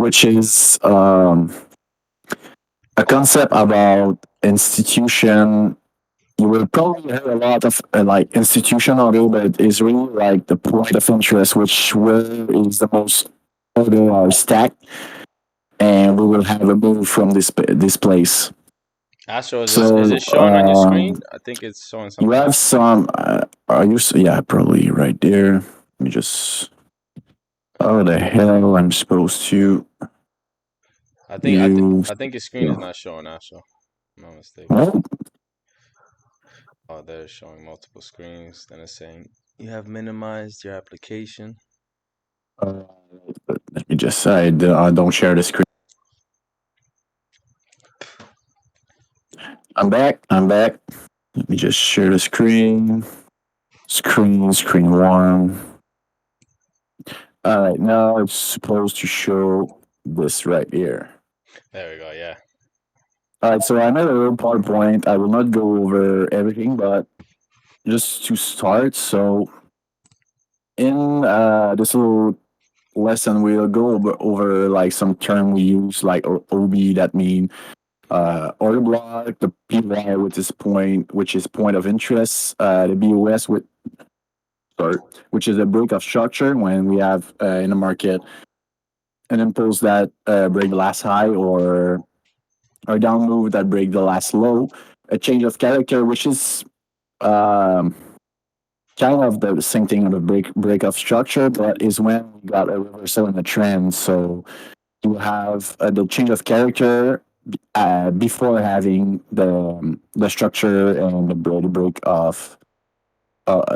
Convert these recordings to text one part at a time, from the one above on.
which is a concept about institution. You will probably hear a lot of like institutional order, but it's really like the point of interest, which where is the most order are stacked, and we will have a move from this place. Astro, is So it showing on your screen? I think it's showing you something. have some. Are you? Yeah, probably right there. Let me just. Oh, the hell! I'm supposed to use. I think your screen is Yeah. not showing Astro. If I'm not mistaken. Well, Oh, they're showing multiple screens. Then it's saying you have minimized your application. uh, let me just say I don't share the screen. I'm back. I'm back. Let me just share the screen. Screen one. All right, now it's supposed to show this right here. There we go. Yeah. All right, so I made a little PowerPoint. I will not go over everything, but just to start. So in this little lesson, we'll go over like some term we use, like OB, that mean order block, the PY, which is point of interest, the BOS, sorry, which is a break of structure when we have in the market an impulse that break the last high or down move that break the last low, a change of character, which is um, kind of the same thing on the break of structure, but is when we got a reversal in the trend. So you have the change of character before having the structure and the break of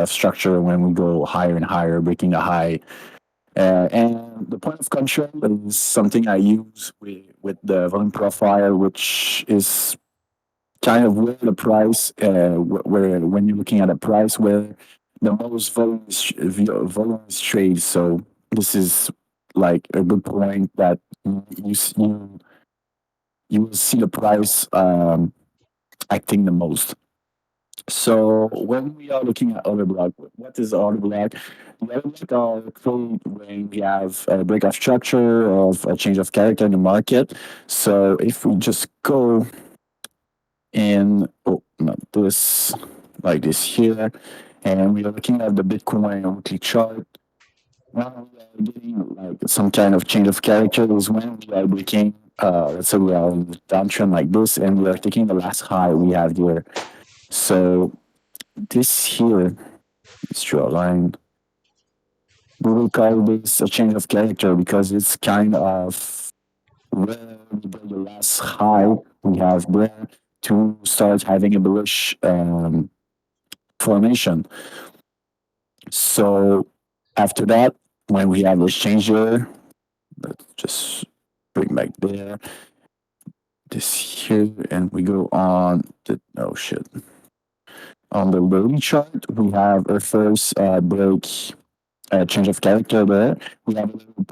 structure when we go higher and higher, breaking the high. And the point of control is something I use with the volume profile, which is kind of where the price, where when you're looking at a price where the most volume is trade. So this is like a good point that you will see the price acting the most. So when we are looking at order block, what is order block? The order block are created when we have a break of structure of a change of character in the market. So if we just go in, oh, not this, like this here, and we are looking at the Bitcoin weekly chart. When we are getting like some kind of change of character is when we are breaking, let's say we are in the downtrend like this, and we are taking the last high we have here. So this here, let's draw a line. We will call this a change of character because it's kind of where we build the last high we have there to start having a bullish formation. So after that, when we have this change here, let's just bring back there, this here, and we go on the, oh shit. On the loading chart, we have our first break change of character there. We have a little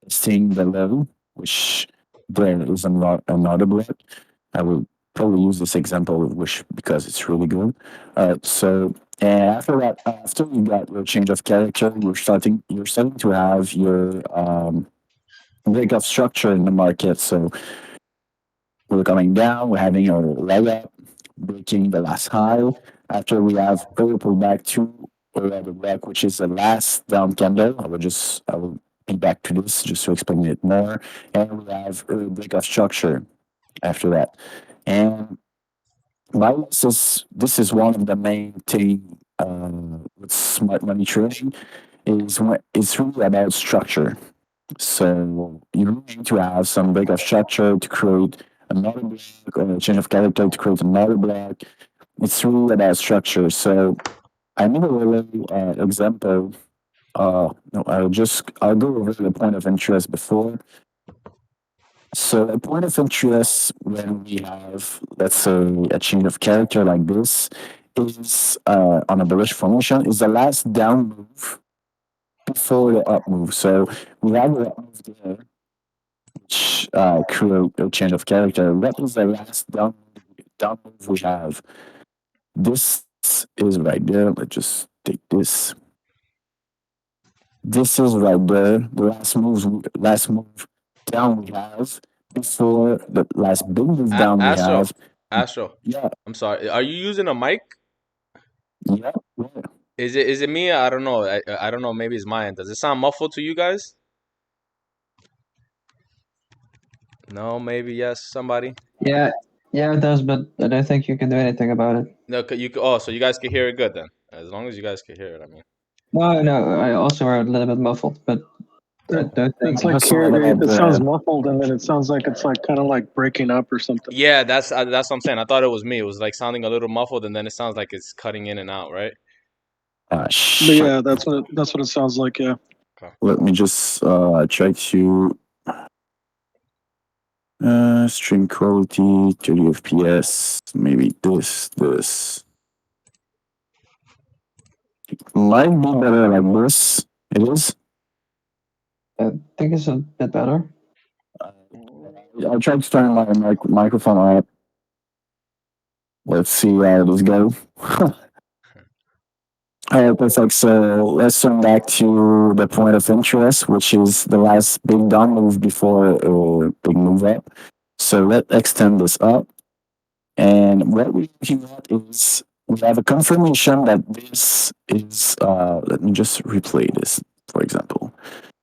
testing the level, which there is another block. I will probably use this example, which because it's really good. So and after that, after you got your change of character, you're starting to have your break of structure in the market. So we're coming down, we're having our leg up, breaking the last high. After we have early pullback to the back, which is the last down candle. I will be back to this just to explain it more. And we have early break of structure after that. And why this is one of the main thing with smart money trading is when it's really about structure. So you need to have some break of structure to create another block or a change of character to create another block. It's really about structure. So I made a little example. No, I'll go over the point of interest before. So a point of interest when we have, let's say, a change of character like this is on a bullish formation is the last down move before the up move. So we have the up move there, which create a change of character. That is the last down move we have. This is right there. Let's just take this. This is right there. The last move down we have, before the last big move down we Astro, have. Astro. Yeah, I'm sorry. Are you using a mic? yeah, yeah. Is it me? I don't know. I don't know. Maybe it's mine. Does it sound muffled to you guys? No, maybe yes. Somebody. Yeah, yeah, it does, but I don't think you can do anything about it. No, oh, so you guys can hear it good then. As long as you guys can hear it, I mean. No, no, I also are a little bit muffled, but I Oh. don't think. It's like Just a little it, bit. it sounds muffled, and then it sounds like it's like kind of like breaking up or something. Yeah, that's what I'm saying. I thought it was me. It was like sounding a little muffled, and then it sounds like it's cutting in and out, right? But Shit. yeah, that's what it sounds like. Yeah. Okay. Let me just try to stream quality 30 FPS. Maybe this might be better like this. It is. I think it's a bit better. I'll try to turn my microphone up. Let's see how this goes. Alright, perfect. So let's turn back to the point of interest, which is the last big down move before a big move up. So let's extend this up. And what we're looking at is we have a confirmation that this is, let me just replay this, for example.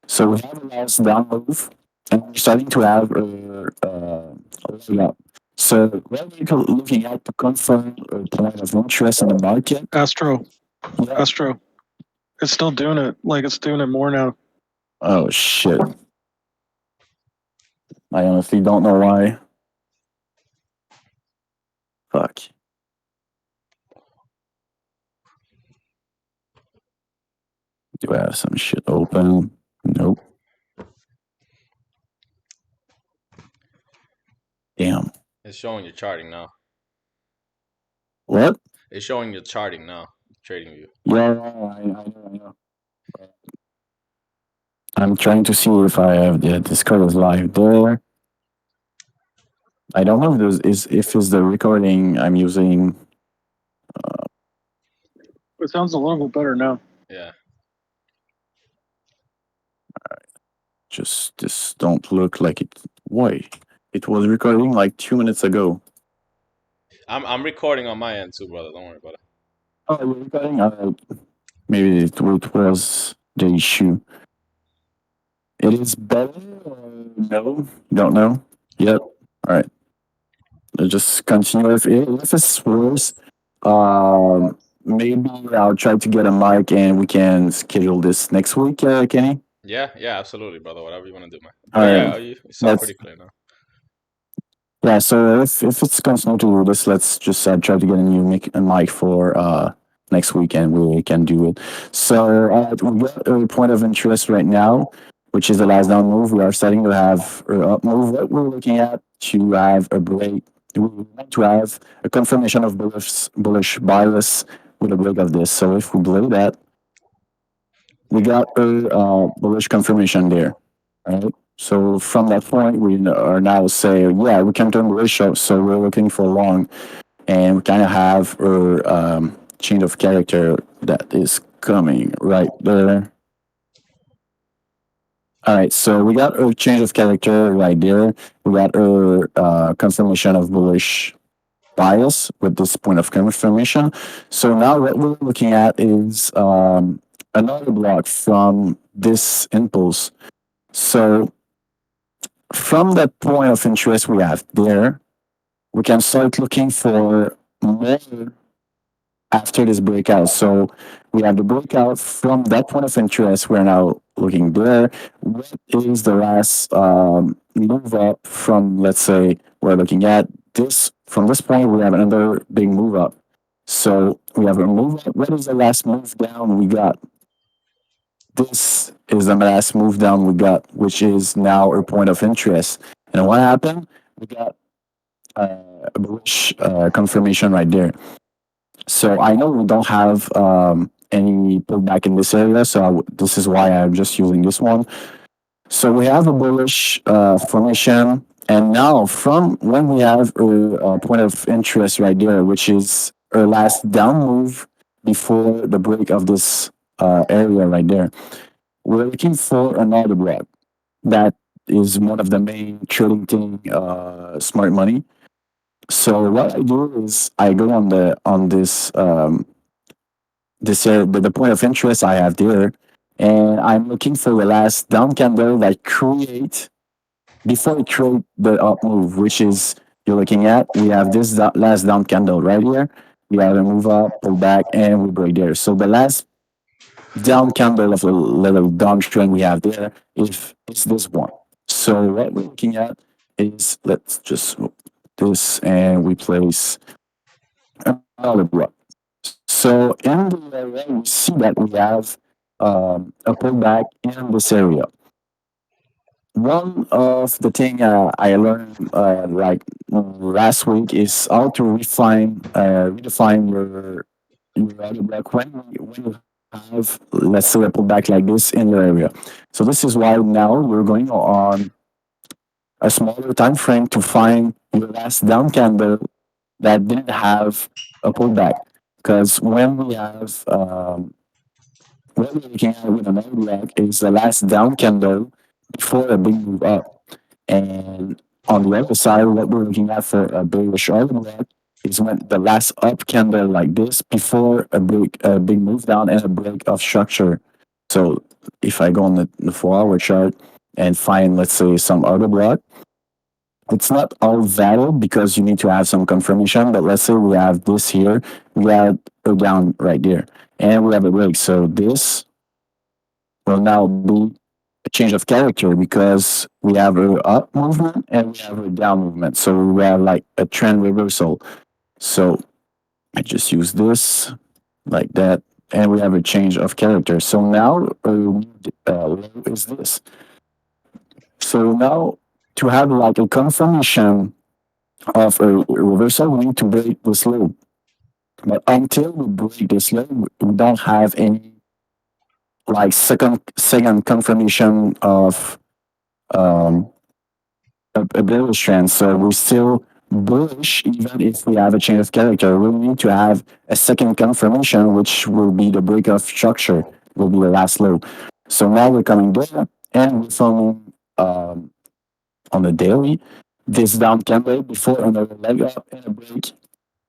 So we have a last down move, and we're starting to have a leg up. So what we're looking at to confirm a point of interest in the market. Astro, Yeah. Astro, it's still doing it. Like it's doing it more now. Oh shit. I honestly don't know why. Fuck. Do I have some shit open? Nope. Damn. It's showing your charting now. What? It's showing your charting now. Trading view. Yeah, I know. I'm trying to see if I have the Discord is live there. I don't know if if it's the recording I'm using. It sounds a little bit better now. Yeah. Just this don't look like it. Why? It was recording like 2 minutes ago. I'm recording on my end too, brother. Don't worry about it. Oh, you're recording? Maybe it was the issue. It is better or no? Don't know. Yep. All right. Let's just continue. If it's worse, maybe I'll try to get a mic and we can schedule this next week, Kenny. Yeah, absolutely, brother. Whatever you want to do, man. All But right. yeah, you sound That's- pretty clear now. Yeah, so if it's continue to do this, let's just try to get a new mic for next week and we can do it. So we got a point of interest right now, which is the last down move. We are starting to have an up move. What we're looking at to have a break. We want to have a confirmation of bullish bias with a break of this. So if we blow that, we got a bullish confirmation there. Right? So from that point, we are now saying, yeah, we can turn bullish up. So we're looking for long, and we kind of have a change of character that is coming right there. All right, so we got a change of character right there. We got a confirmation of bullish bias with this point of confirmation. So now what we're looking at is another block from this impulse. So from that point of interest we have there, we can start looking for more after this breakout. So we have the breakout from that point of interest. We're now looking there. What is the last move up from, let's say, we're looking at this. From this point, we have another big move up. So we have a move up. What is the last move down we got? This is the last move down we got, which is now a point of interest. And what happened? We got a bullish confirmation right there. So I know we don't have any pullback in this area, so this is why I'm just using this one. So we have a bullish formation, and now from when we have a point of interest right there, which is our last down move before the break of this area right there, we're looking for another block that is one of the main trading thing, smart money. So what I do is I go on this the point of interest I have there, and I'm looking for the last down candle that create before it create the up move, which is you're looking at. We have this last down candle right here. We have a move up, pull back, and we break there. So the last down candle of a little downtrend we have there is this one. So what we're looking at is let's just move this and we place another block. So in the area we see that we have a pullback in this area. One of the thing I learned last week is how to redefine your order block when you have, let's say, a pullback like this in your area. So this is why now we're going on a smaller time frame to find your last down candle that didn't have a pullback. Because when we have what we're looking at with an order block is the last down candle before a big move up. And on the other side, what we're looking at for a bearish order block is when the last up candle like this before a big move down and a break of structure. So if I go on the 4 hour chart and find, let's say, some order block, it's not all valid because you need to have some confirmation. But let's say we have this here, we have a down right there, and we have a break. So this will now be a change of character because we have a up movement and we have a down movement. So we have like a trend reversal. So I just use this like that, and we have a change of character. So now low is this. So now to have like a confirmation of a reversal, we need to break this low. But until we break this low, we don't have any like second confirmation of um, a bearish trend. So we're still bullish even if we have a change of character. We need to have a second confirmation, which will be the break of structure, will be the last low. So now we're coming there and we're forming on the daily this down candle before another leg up and a break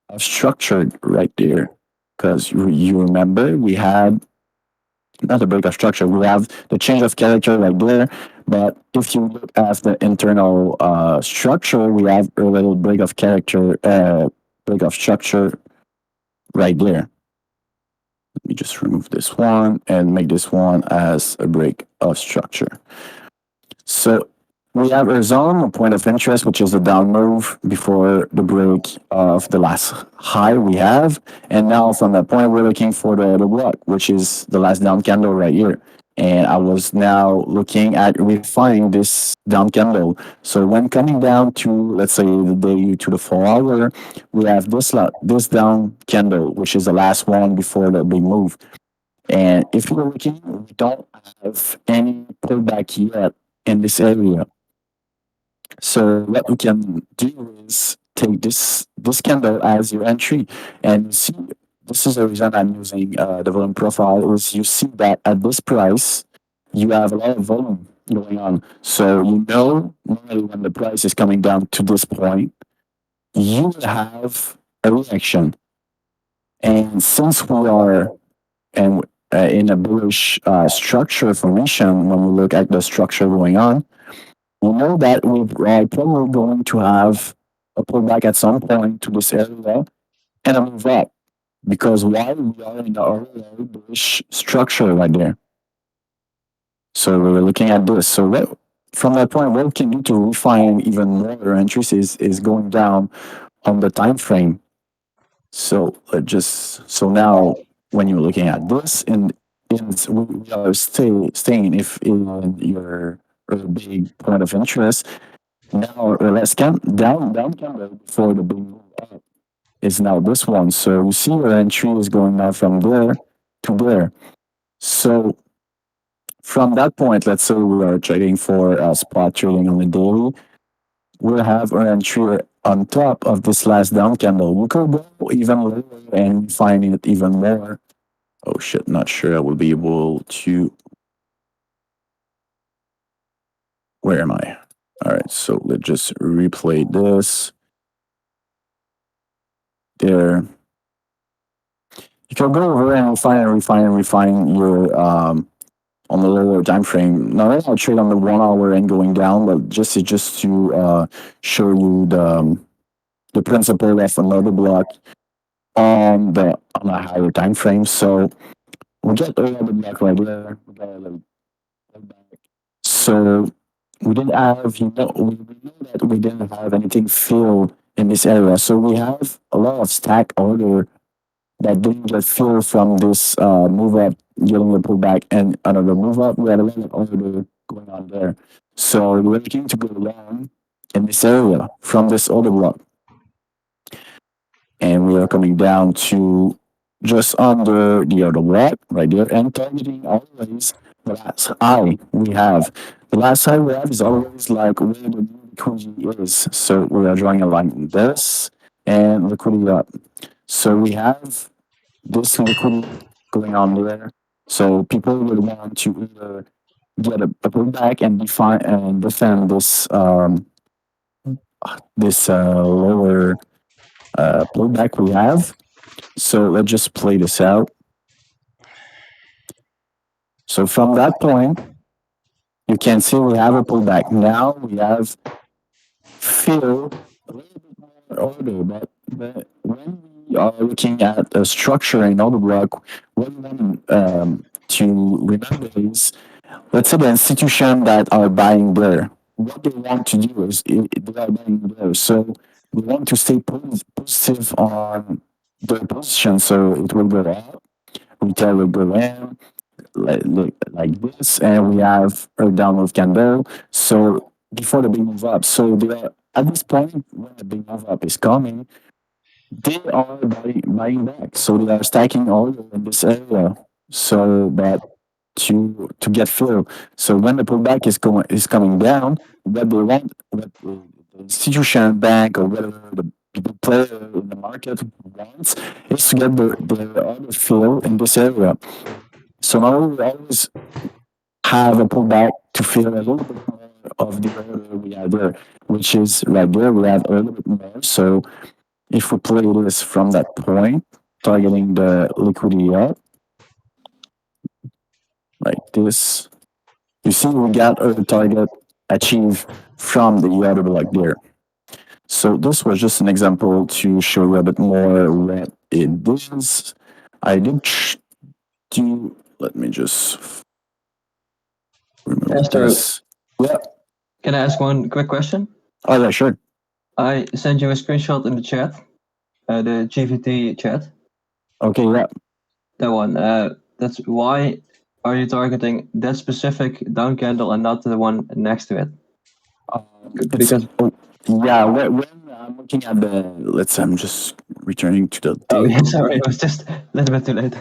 of structure right there. Because you remember we had not a break of structure. We have the change of character right there. But if you look at the internal structure, we have a little break of character, break of structure right there. Let me just remove this one and make this one as a break of structure. So we have our zone, a point of interest, which is the down move before the break of the last high we have. And now from that point, we're looking for the block, which is the last down candle right here. And I was now looking at refining this down candle. So when coming down to, let's say, the daily to the 4 hour, we have this down candle, which is the last one before the big move. And if you're looking, we don't have any pullback yet in this area. So what we can do is take this candle as your entry, and see this is the reason I'm using the volume profile. Is you see that at this price you have a lot of volume going on. So you know normally when the price is coming down to this point, you have a reaction. And since we are and in a bullish structure formation, when we look at the structure going on, we know that we're probably going to have a pullback at some point to this area and a move up because why we are in the early bullish structure right there. So we're looking at this. So from that point, what we can do to refine even more entries is going down on the time frame. So so now when you're looking at this we are staying if in your big point of interest. Now let's down candle before the big move up is now this one. So you see your entry is going now from there to there. So from that point, let's say we are trading for spot trading on the daily, we'll have our entry on top of this last down candle. We could go even lower and find it even more. Oh shit, not sure I will be able to where am I? All right, so let's just replay this. There. You can go over and refine your on the lower time frame. Now right now I trade on the 1 hour and going down, but just to show you the principle of another block on a higher time frame. So we get another block right there. We got a little back. So we didn't have we know that we didn't have anything filled in this area. So we have a lot of stack order that didn't get filled from this move up, getting a pullback, and another move up. We had a lot of order going on there. So we're looking to go long in this area from this order block. And we are coming down to just under the other block right there and targeting always the last high we have. The last high we have is always like where the liquidity is. So we are drawing a line like this and liquidity up. So we have this liquidity going on there. So people would want to either get a pullback and defend this lower pullback we have. So let's just play this out. So from that point, you can see we have a pullback. Now we have fill a little bit more order, but when we are looking at a structure in order block, what we want to remember is, let's say the institution that are buying there, what they want to do is they are buying there. So we want to stay positive on their position. So it will go up, retail will go in, like this, and we have a downward candle. So before the big move up, so they are, at this point when the big move up is coming, they are buying back. So they are stacking oil in this area. So that to get filled. So when the pullback is coming down, what they want, what the institution, bank, or whatever the player in the market wants, is to get the order fill in this area. So now we always have a pullback to fill a little bit more of the order we have there, which is right there. We have a little bit more. So if we play this from that point, targeting the liquidity up, like this, you see we got our target achieved from the other block there. So this was just an example to show you a bit more what it is. I did do, let me just remove Astro, this. Yeah. can I ask one quick question? Oh yeah, sure. I sent you a screenshot in the chat, the GVT chat. Okay, yeah. That one. That's why are you targeting that specific down candle and not the one next to it? Because yeah, when I'm looking at the, I'm just returning to the. oh yeah, sorry, it was just a little bit too late.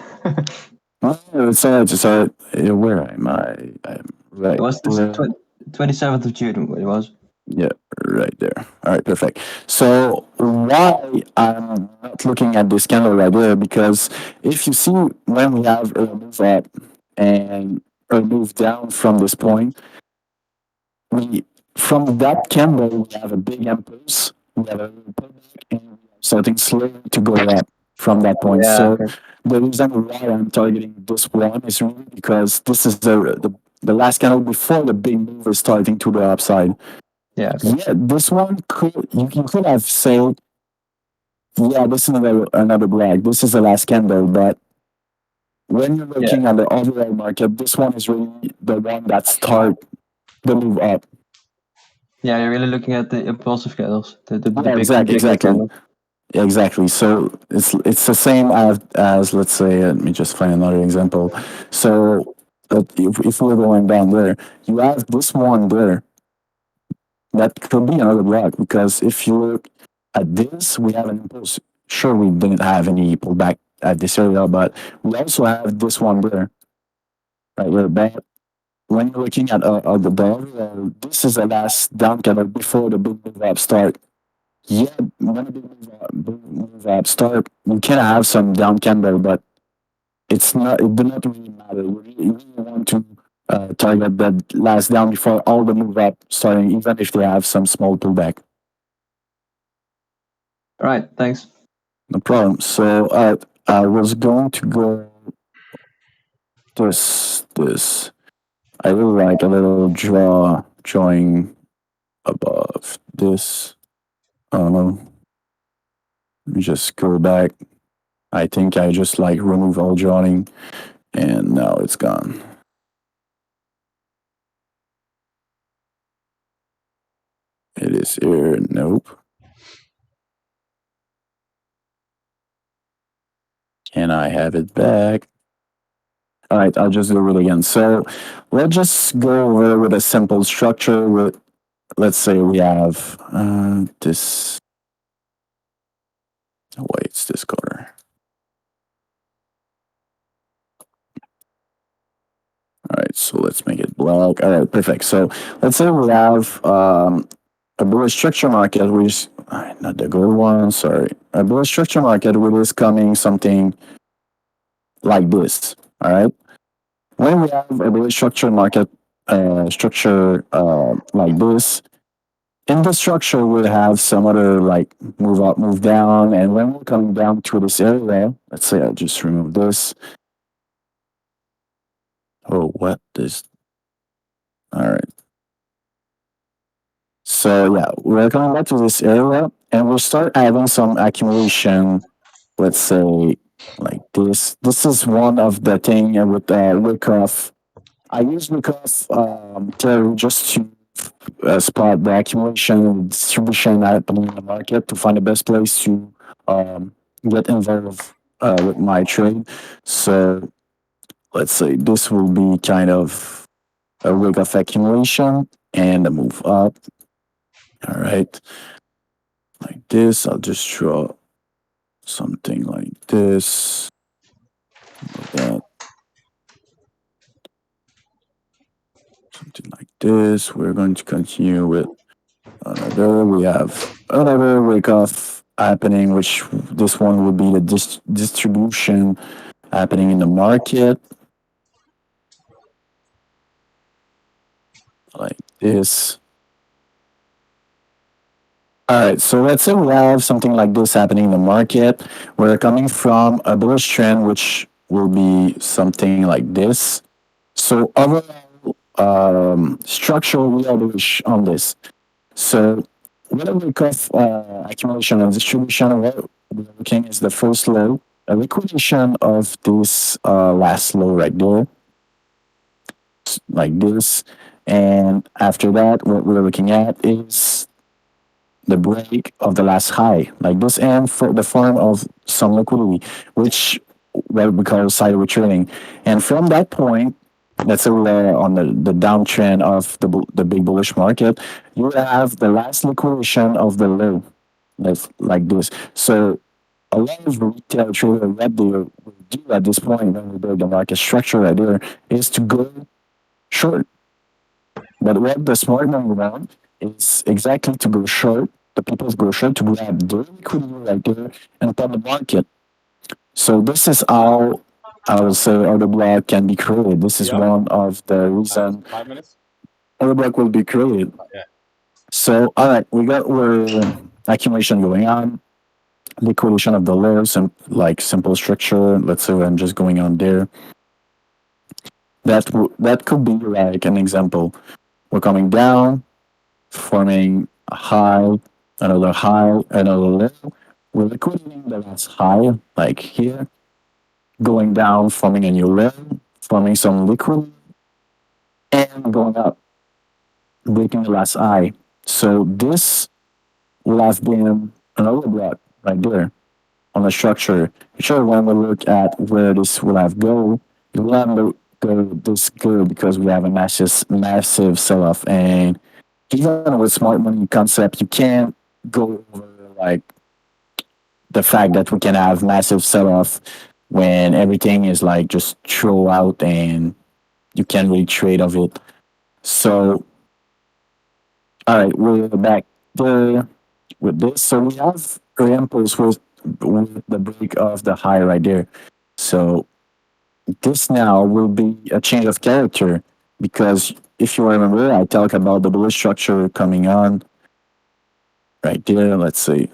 It's alright. Where am I? I'm right. It was the 27th of June. It was. Yeah, right there. All right, perfect. So why I'm not looking at this candle right there? Because if you see when we have a move up and a move down from this point, from that candle we have a big impulse. We have a pullback and we are starting slowly to go up from that point. Yeah, so okay. the reason why I'm targeting this one is really because this is the last candle before the big move is starting to the upside. Yeah, okay. Yeah, this one you could have said, yeah, this is another black. This is the last candle, but when you're looking at the overall market, this one is really the one that start the move up. Yeah, you're really looking at the impulsive candles, the big, exactly. candles. Exactly. So it's the same as let's say, let me just find another example. So if we're going down there, you have this one there. That could be another block because if you look at this, we have an impulse. Sure, we didn't have any pullback at this area, but we also have this one there. Right, we're back. When you're looking at the overall, this is the last down candle before the big move up start. Yeah, when the big move up start, we can have some down candle, but it's not. It does not really matter. We really want to target that last down before all the move up starting, even if they have some small pullback. All right, thanks. No problem. So I was going to go this. I really like a little drawing above this. I don't know. Let me just go back. I think I just like remove all drawing, and now it's gone. It is here. Nope. Can I have it back? All right, I'll just do it again. So let's just go over with a simple structure. With, let's say we have this. Wait, it's this color. All right, so let's make it black. All right, perfect. So let's say we have a bullish structure market, which not the good one. Sorry, a bullish structure market which is coming something like this. All right. When we have a bullish structure market structure like this, in the structure we'll have some other like move up, move down, and when we're coming down to this area, let's say I'll just remove this. Oh, what this? All right. So yeah, we're coming back to this area, and we'll start having some accumulation. Let's say like this. This is one of the thing with Wyckoff. I use Wyckoff to just to spot the accumulation and distribution happening in the market to find the best place to get involved with my trade. So let's say this will be kind of a Wyckoff accumulation and a move up. All right. Like this, I'll just draw something like this. Like that. Something like this. We're going to continue with another. We have another wake off happening, which this one will be the distribution happening in the market. Like this. All right, so let's say we have something like this happening in the market. We're coming from a bullish trend, which will be something like this. So overall, structural, we are bullish on this. So when we off accumulation and distribution, what we're looking is the first low, a liquidation of this last low right there, like this. And after that, what we're looking at is the break of the last high, like this, and for the form of some liquidity, which what we call sideways trading. And from that point, let's say we're on the downtrend of the big bullish market, you have the last liquidation of the low, like this. So a lot of retail traders, what they will do at this point when we build the market structure right there is to go short. But what the smart money around is exactly to go short. The people go short to grab their liquidity right there and pump the market. So this is how I would say order block can be created. This is one of the reason 5 minutes. order block will be created. Yeah. So all right, we got our accumulation going on, liquidation of the layers, and like simple structure. Let's say I'm just going on there. That could be like an example. We're coming down, forming a high, another low. We're liquidating the last high, like here, going down, forming a new low, forming some liquid, and going up, breaking the last high. So this will have been another block right there on the structure. Sure, when we look at where this will have go, it will have go this good because we have a massive sell-off. And even with smart money concept, you can't go over like the fact that we can have massive sell-off when everything is like just throw out and you can't really trade of it. So, all right, we're back there with this. So we have our impulse with the break of the high right there. So this now will be a change of character. because if you remember, I talked about the bullish structure coming on right there. Let's say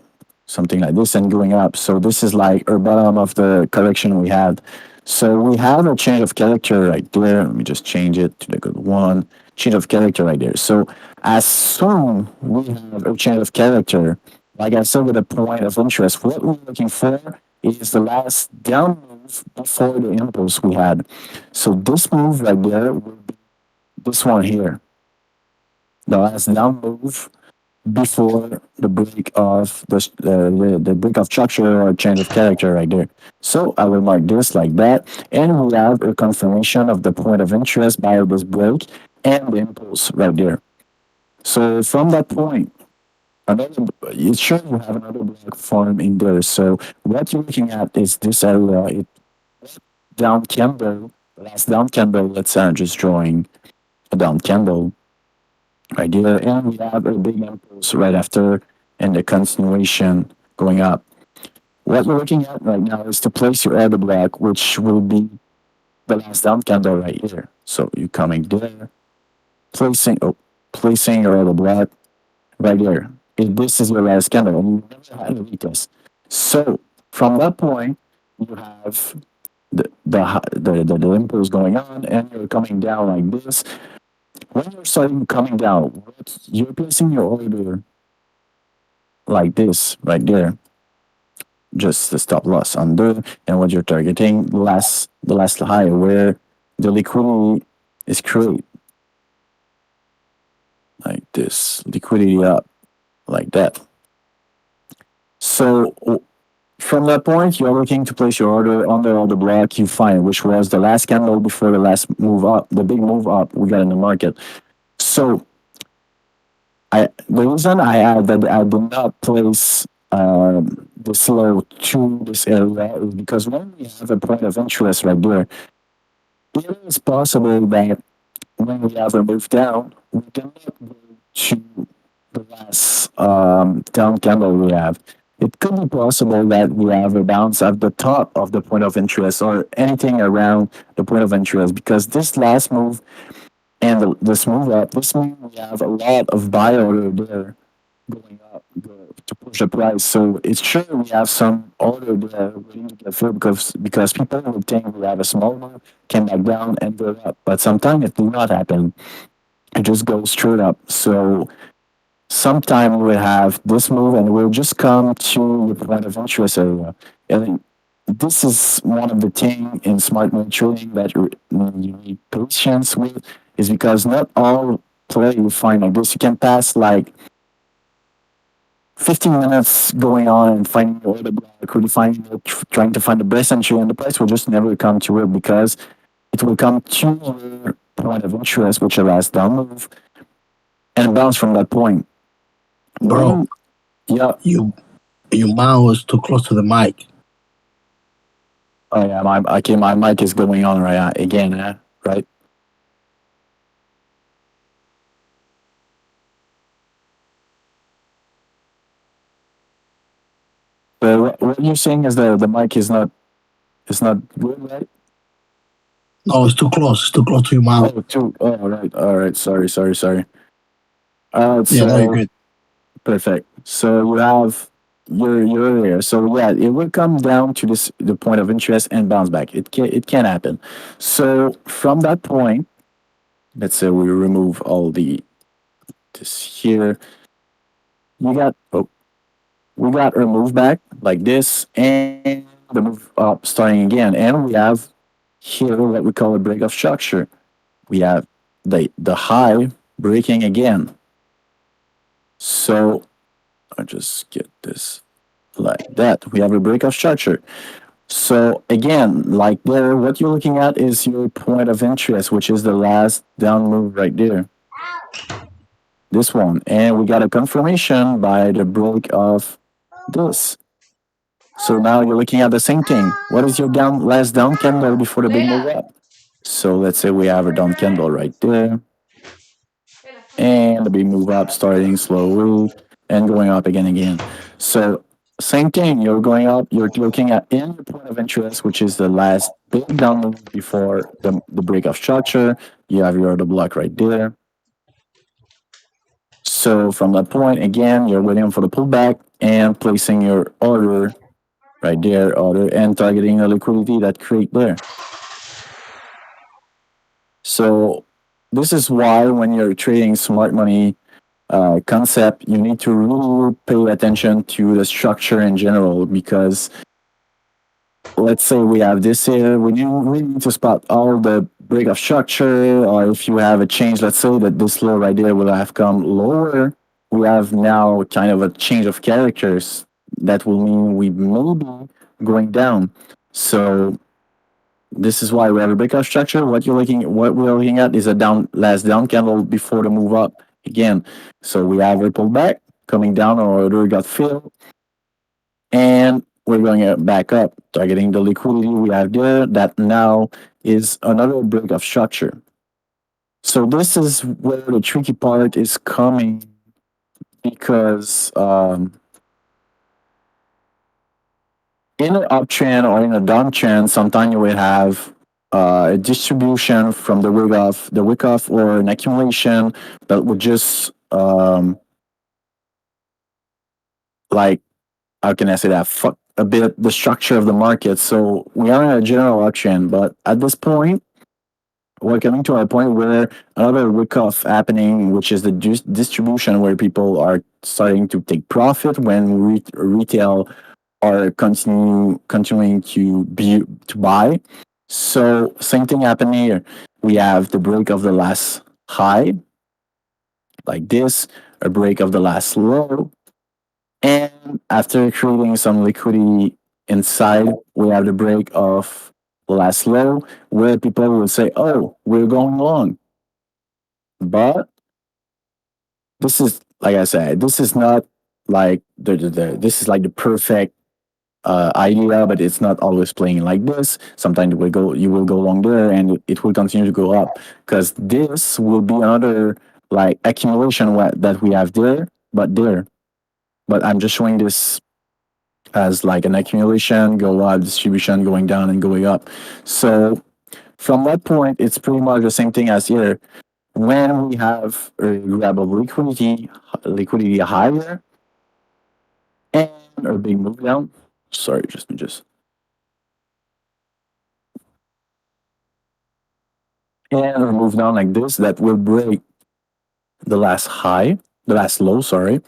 something like this and going up. So this is like our bottom of the correction we had. So we have a change of character right there. Let me just change it to the good one. Change of character right there. So as soon we have a change of character, like I said with a point of interest, what we're looking for is the last down move before the impulse we had. So this move right there will be this one here. The last down move before the break of the break of structure or change of character right there. So I will mark this like that, and we have a confirmation of the point of interest by this break and the impulse right there. So from that point, another it's sure you have another block form in there. So what you're looking at is this area. It down candle, last down candle. Let's say I'm just drawing a down candle right here, and we have a big impulse right after, and the continuation going up. What we're looking at right now is to place your order block, which will be the last down candle right here. So you're coming there, placing your order block right there. If this is your last candle, and you never had a retest. So from that point, you have the impulse going on, and you're coming down like this. When you're starting coming down, you're placing your order like this right there, just the stop loss under, and what you're targeting the last high where the liquidity is created like this, liquidity up like that. So from that point, you're looking to place your order on the order block you find, which was the last candle before the last move up, the big move up we got in the market. So the reason I add that I do not place the slow to this area is because when we have a point of interest right there, it is possible that when we have a move down, we cannot go to the last down candle we have. It could be possible that we have a bounce at the top of the point of interest or anything around the point of interest because this last move and this move up, this move we have a lot of buy order there going up to push the price. So it's true we have some order there waiting to get through because people would think we have a small move, came back down and go up. But sometimes it do not happen. It just goes straight up. So sometime we have this move and we'll just come to the point of interest area. And this is one of the things in smart money trading that you need patience with is because not all play you find like this. You can pass like 15 minutes going on and finding the order block or trying to find the best entry and the price will just never come to it because it will come to your point of interest, which is the last down move, and bounce from that point. Bro, Yeah. your mouse too close to the mic. Oh yeah, my mic is going on right now again, right? But what you're saying is the mic is not good, right? No, it's too close. It's too close to your mouth. All right. Sorry. Yeah, no, you're good. Perfect. So you have you're there. So yeah, it will come down to the point of interest and bounce back. It can happen. So from that point, let's say we remove all this here. We got a move back like this and the move up starting again. And we have here what we call a break of structure. We have the high breaking again. So I'll just get this like that. We have a break of structure. So again, like there, what you're looking at is your point of interest, which is the last down move right there. This one. And we got a confirmation by the break of this. So now you're looking at the same thing. What is your last down candle before the big move up? So let's say we have a down candle right there. And the big move up starting slowly and going up again. So same thing. You're going up. You're looking at in your point of interest, which is the last big down move before the break of structure. You have your order block right there. So from that point, again, you're waiting for the pullback and placing your order right there, order, and targeting the liquidity that create there. So this is why when you're trading smart money concept, you need to really pay attention to the structure in general, because let's say we have this here, we need to spot all the break of structure, or if you have a change, let's say that this low right there will have come lower, we have now kind of a change of characters that will mean we may be going down. So this is why we have a breakout structure. What we're looking at is a last down candle before the move up again. So we have a pullback coming down, our order got filled, and we're going back up, targeting the liquidity we have there. That now is another break of structure. So this is where the tricky part is coming, because in an uptrend or in a downtrend, sometimes you will have a distribution from the wick off, or an accumulation that would just like, how can I say that, fuck a bit the structure of the market. So we are in a general uptrend, but at this point, we're coming to a point where another wick off happening, which is the distribution, where people are starting to take profit when retail are continuing to buy. So same thing happened here. We have the break of the last high, like this, a break of the last low, and after creating some liquidity inside, we have the break of the last low, where people will say, "Oh, we're going long," but this is, like I said, this is not like this is like the perfect idea, but it's not always playing like this. Sometimes you will go long there, and it will continue to go up, because this will be another like accumulation that we have there, but there. But I'm just showing this as like an accumulation, go up, distribution going down and going up. So from that point, it's pretty much the same thing as here. When we have a grab of liquidity higher, and a big move down. Sorry, just and a move down like this that will break the last low, sorry.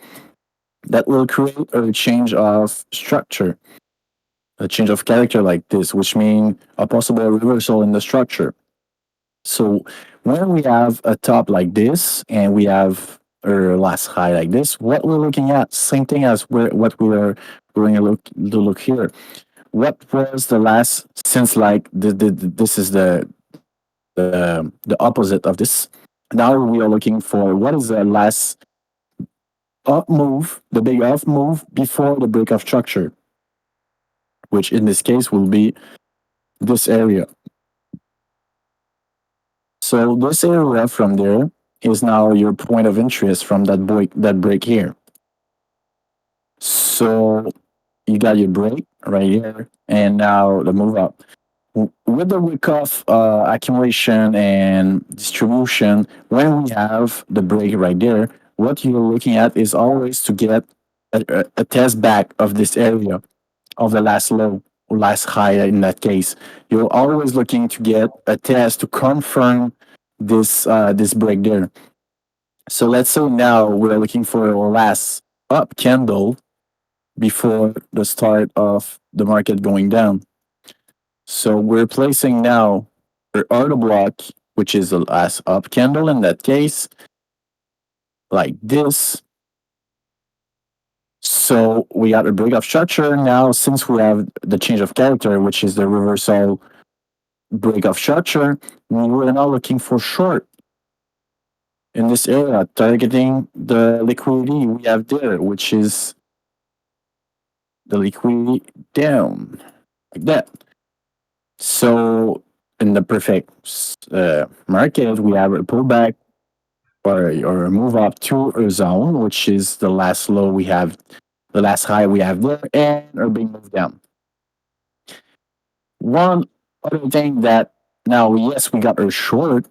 That will create a change of structure, a change of character like this, which means a possible reversal in the structure. So when we have a top like this and we have a last high like this, what we're looking at, same thing as what we are going to look here. What was the last, since like this is the opposite of this. Now we are looking for what is the last up move, the big up move before the break of structure, which in this case will be this area. So this area from there is now your point of interest from that break here. So you got your break right here, and now the move up. With the wick off accumulation and distribution, when we have the break right there, what you're looking at is always to get a test back of this area of the last low or last high in that case. You're always looking to get a test to confirm this break there. So let's say now we're looking for a last up candle before the start of the market going down. So we're placing now our order block, which is the last up candle in that case, like this. So we got a break of structure. Now, since we have the change of character, which is the reversal break of structure, we're now looking for short in this area, targeting the liquidity we have there, which is the liquidity down, like that. So in the perfect market, we have a pullback or a move up to a zone, which is the last low we have the last high we have there, and are being moved down. One other thing that now, yes, we got a short,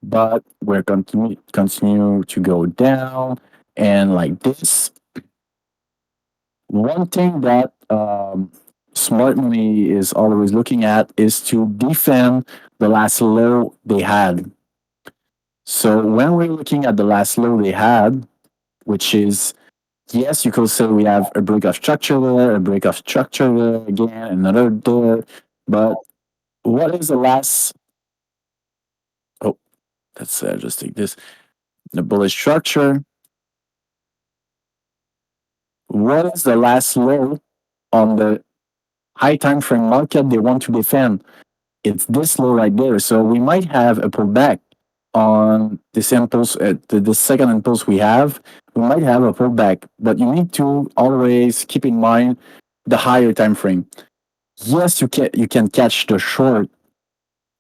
but we're continue to go down and like this. One thing that smart money is always looking at is to defend the last low they had. So when we're looking at the last low they had, which is, yes, you could say we have a break of structure there, a break of structure there again, another there, but what is the last? Oh, let's just take this. The bullish structure. What is the last low on the high time frame market they want to defend? It's this low right there. So we might have a pullback on this impulse, the second impulse we have. We might have a pullback, but you need to always keep in mind the higher time frame. Yes, you can catch the short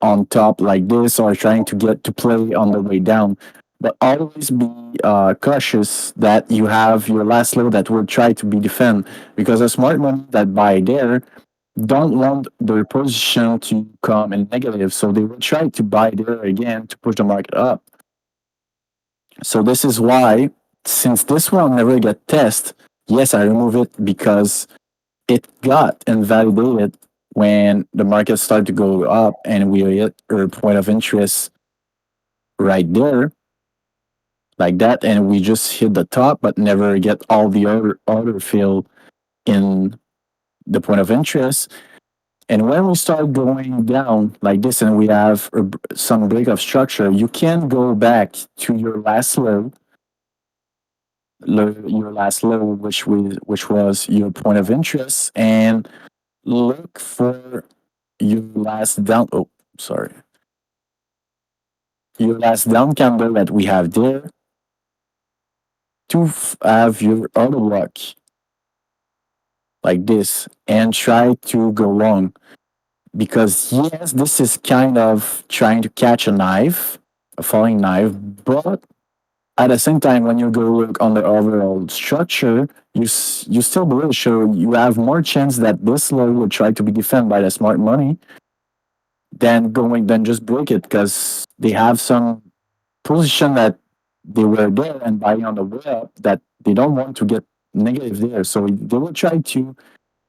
on top like this, or trying to get to play on the way down, but always be cautious that you have your last low that will try to be defend, because a smart money that buy there don't want their position to come in negative, so they will try to buy there again to push the market up. So this is why, since this one never get test, yes, I remove it because it got invalidated when the market started to go up and we hit our point of interest right there, like that, and we just hit the top but never get all the other fill in the point of interest. And when we start going down like this and we have some break of structure, you can go back to your last low, which was your point of interest, and look for your last down. Oh, sorry. Your last down candle that we have there to have your auto block like this and try to go long. Because yes, this is kind of trying to catch a knife, a falling knife, but at the same time, when you go look on the overall structure, you still believe sure you have more chance that this low will try to be defended by the smart money than just break it, because they have some position that they were there and buying on the way up that they don't want to get negative there, so they will try to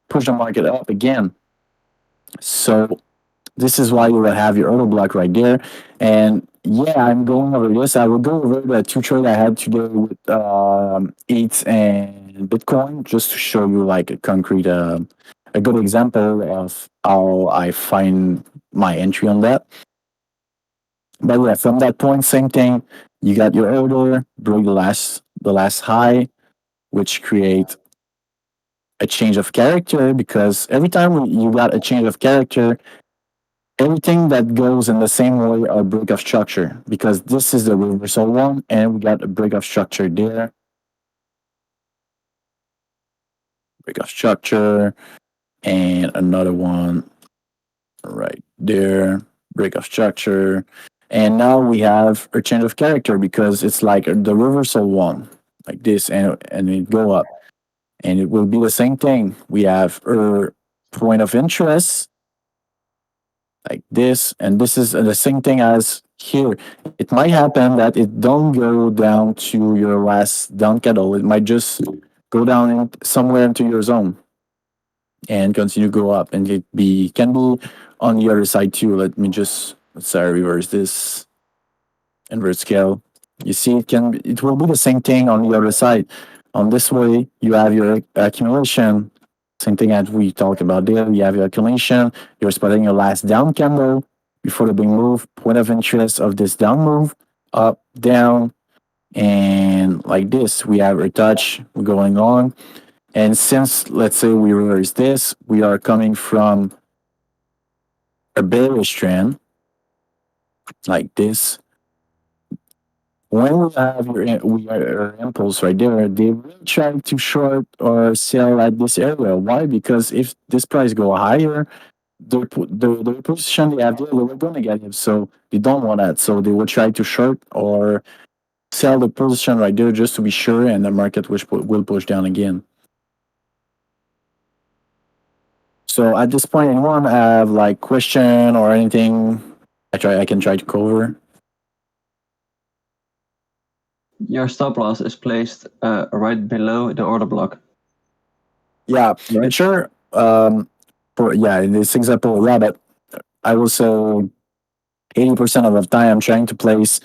push the market up again. So this is why you will have your auto block right there. And yeah, I'm going over this. I will go over the two trade I had today with ETH and Bitcoin, just to show you like a concrete, a good example of how I find my entry on that. But yeah, from that point, same thing. You got your order, broke the last high, which create a change of character, because every time you got a change of character, everything that goes in the same way are break of structure, because this is the reversal one and we got a break of structure there. Break of structure and another one right there. Break of structure. And now we have a change of character because it's like the reversal one, like this, and it go up. And it will be the same thing. We have our point of interest like this, and this is the same thing as here. It might happen that it don't go down to your last down candle. It might just go down somewhere into your zone and continue to go up, and can be on the other side too. Let's say reverse this, invert scale. You see, it will be the same thing on the other side. On this way, you have your accumulation. Same thing as we talked about there. You have your accumulation. You're spotting your last down candle before the big move. Point of interest of this down move, up, down, and like this. We have a touch going on. And since, let's say we reverse this, we are coming from a bearish trend like this. When we have our impulse right there, they will try to short or sell at this area. Why? Because if this price go higher, their position they have there, they were going to get it. So they don't want that. So they will try to short or sell the position right there just to be sure, and the market will push down again. So at this point, anyone have like question or anything? I can try to cover. Your stop loss is placed right below the order block. Yeah, Right. and sure. In this example, yeah, but I will say 80% of the time I'm trying to place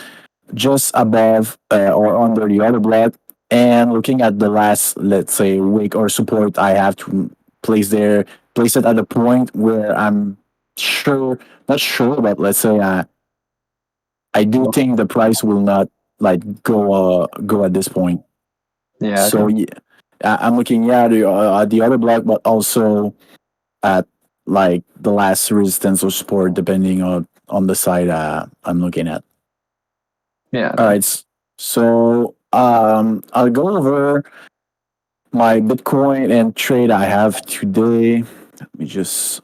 just above or under the order block, and looking at the last, let's say, wick or support, I have to place it at a point where I'm sure, not sure, but let's say I do think the price will not like go at this point. Yeah. So Okay. I'm looking at the other block, but also at like the last resistance or support, depending on the side I'm looking at. Yeah. All Okay. right, so I'll go over my Bitcoin and trade I have today. Let me just.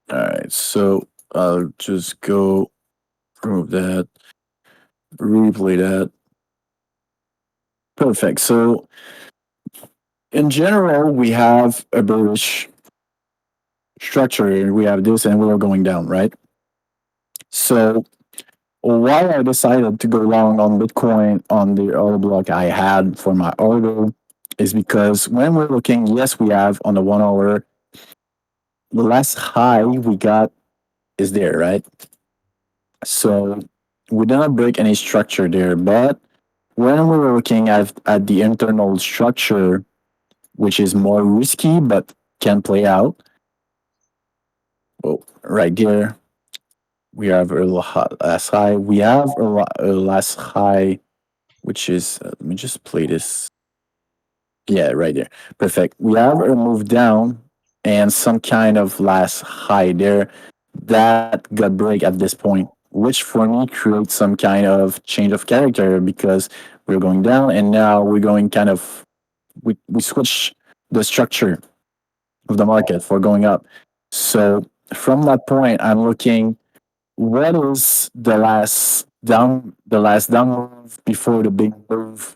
All right, so I'll just go remove that, replay that. Perfect. So in general, we have a bullish structure. We have this, and we're going down, right? So why I decided to go long on Bitcoin on the order block I had for my order is because when we're looking, yes, we have on the 1 hour, the last high we got is there, right? So we did not break any structure there, but when we were looking at the internal structure, which is more risky but can play out, well, right there, we have a last high. We have a last high, which is, let me just play this. Yeah, right there. Perfect. We have a move down and some kind of last high there that got break at this point, which for me creates some kind of change of character because we're going down and now we're going kind of, we switch the structure of the market for going up. So from that point, I'm looking what is the last down move before the big move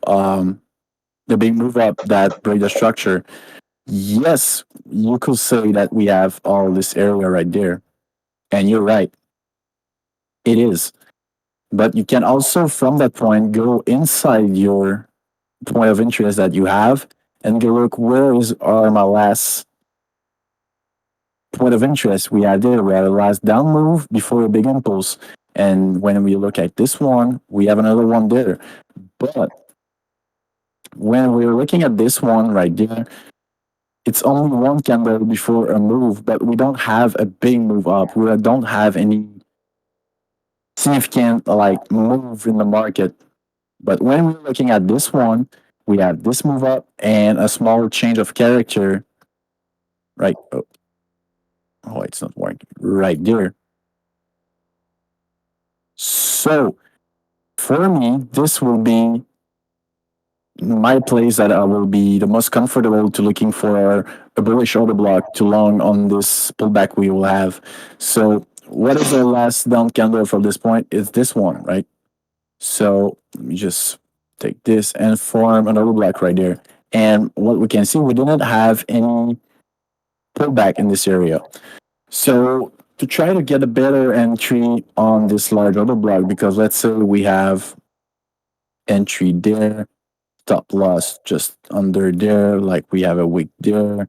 up that break the structure. Yes, you could say that we have all this area right there, and you're right, it is. But you can also from that point go inside your point of interest that you have and go look where is are my last point of interest we had there. We had a last down move before a big impulse. And when we look at this one, we have another one there. But when we're looking at this one right there, it's only one candle before a move, but we don't have a big move up. We don't have any significant like move in the market. But when we're looking at this one, we have this move up and a small change of character. Right. Oh, it's not working. Right there. So for me, this will be my place that I will be the most comfortable to looking for a bullish order block to long on this pullback we will have. So what is the last down candle from this point? It's this one, right? So let me just take this and form another block right there. And what we can see, we didn't have any pullback in this area. So to try to get a better entry on this large order block, because let's say we have entry there, stop loss just under there, like we have a wick there,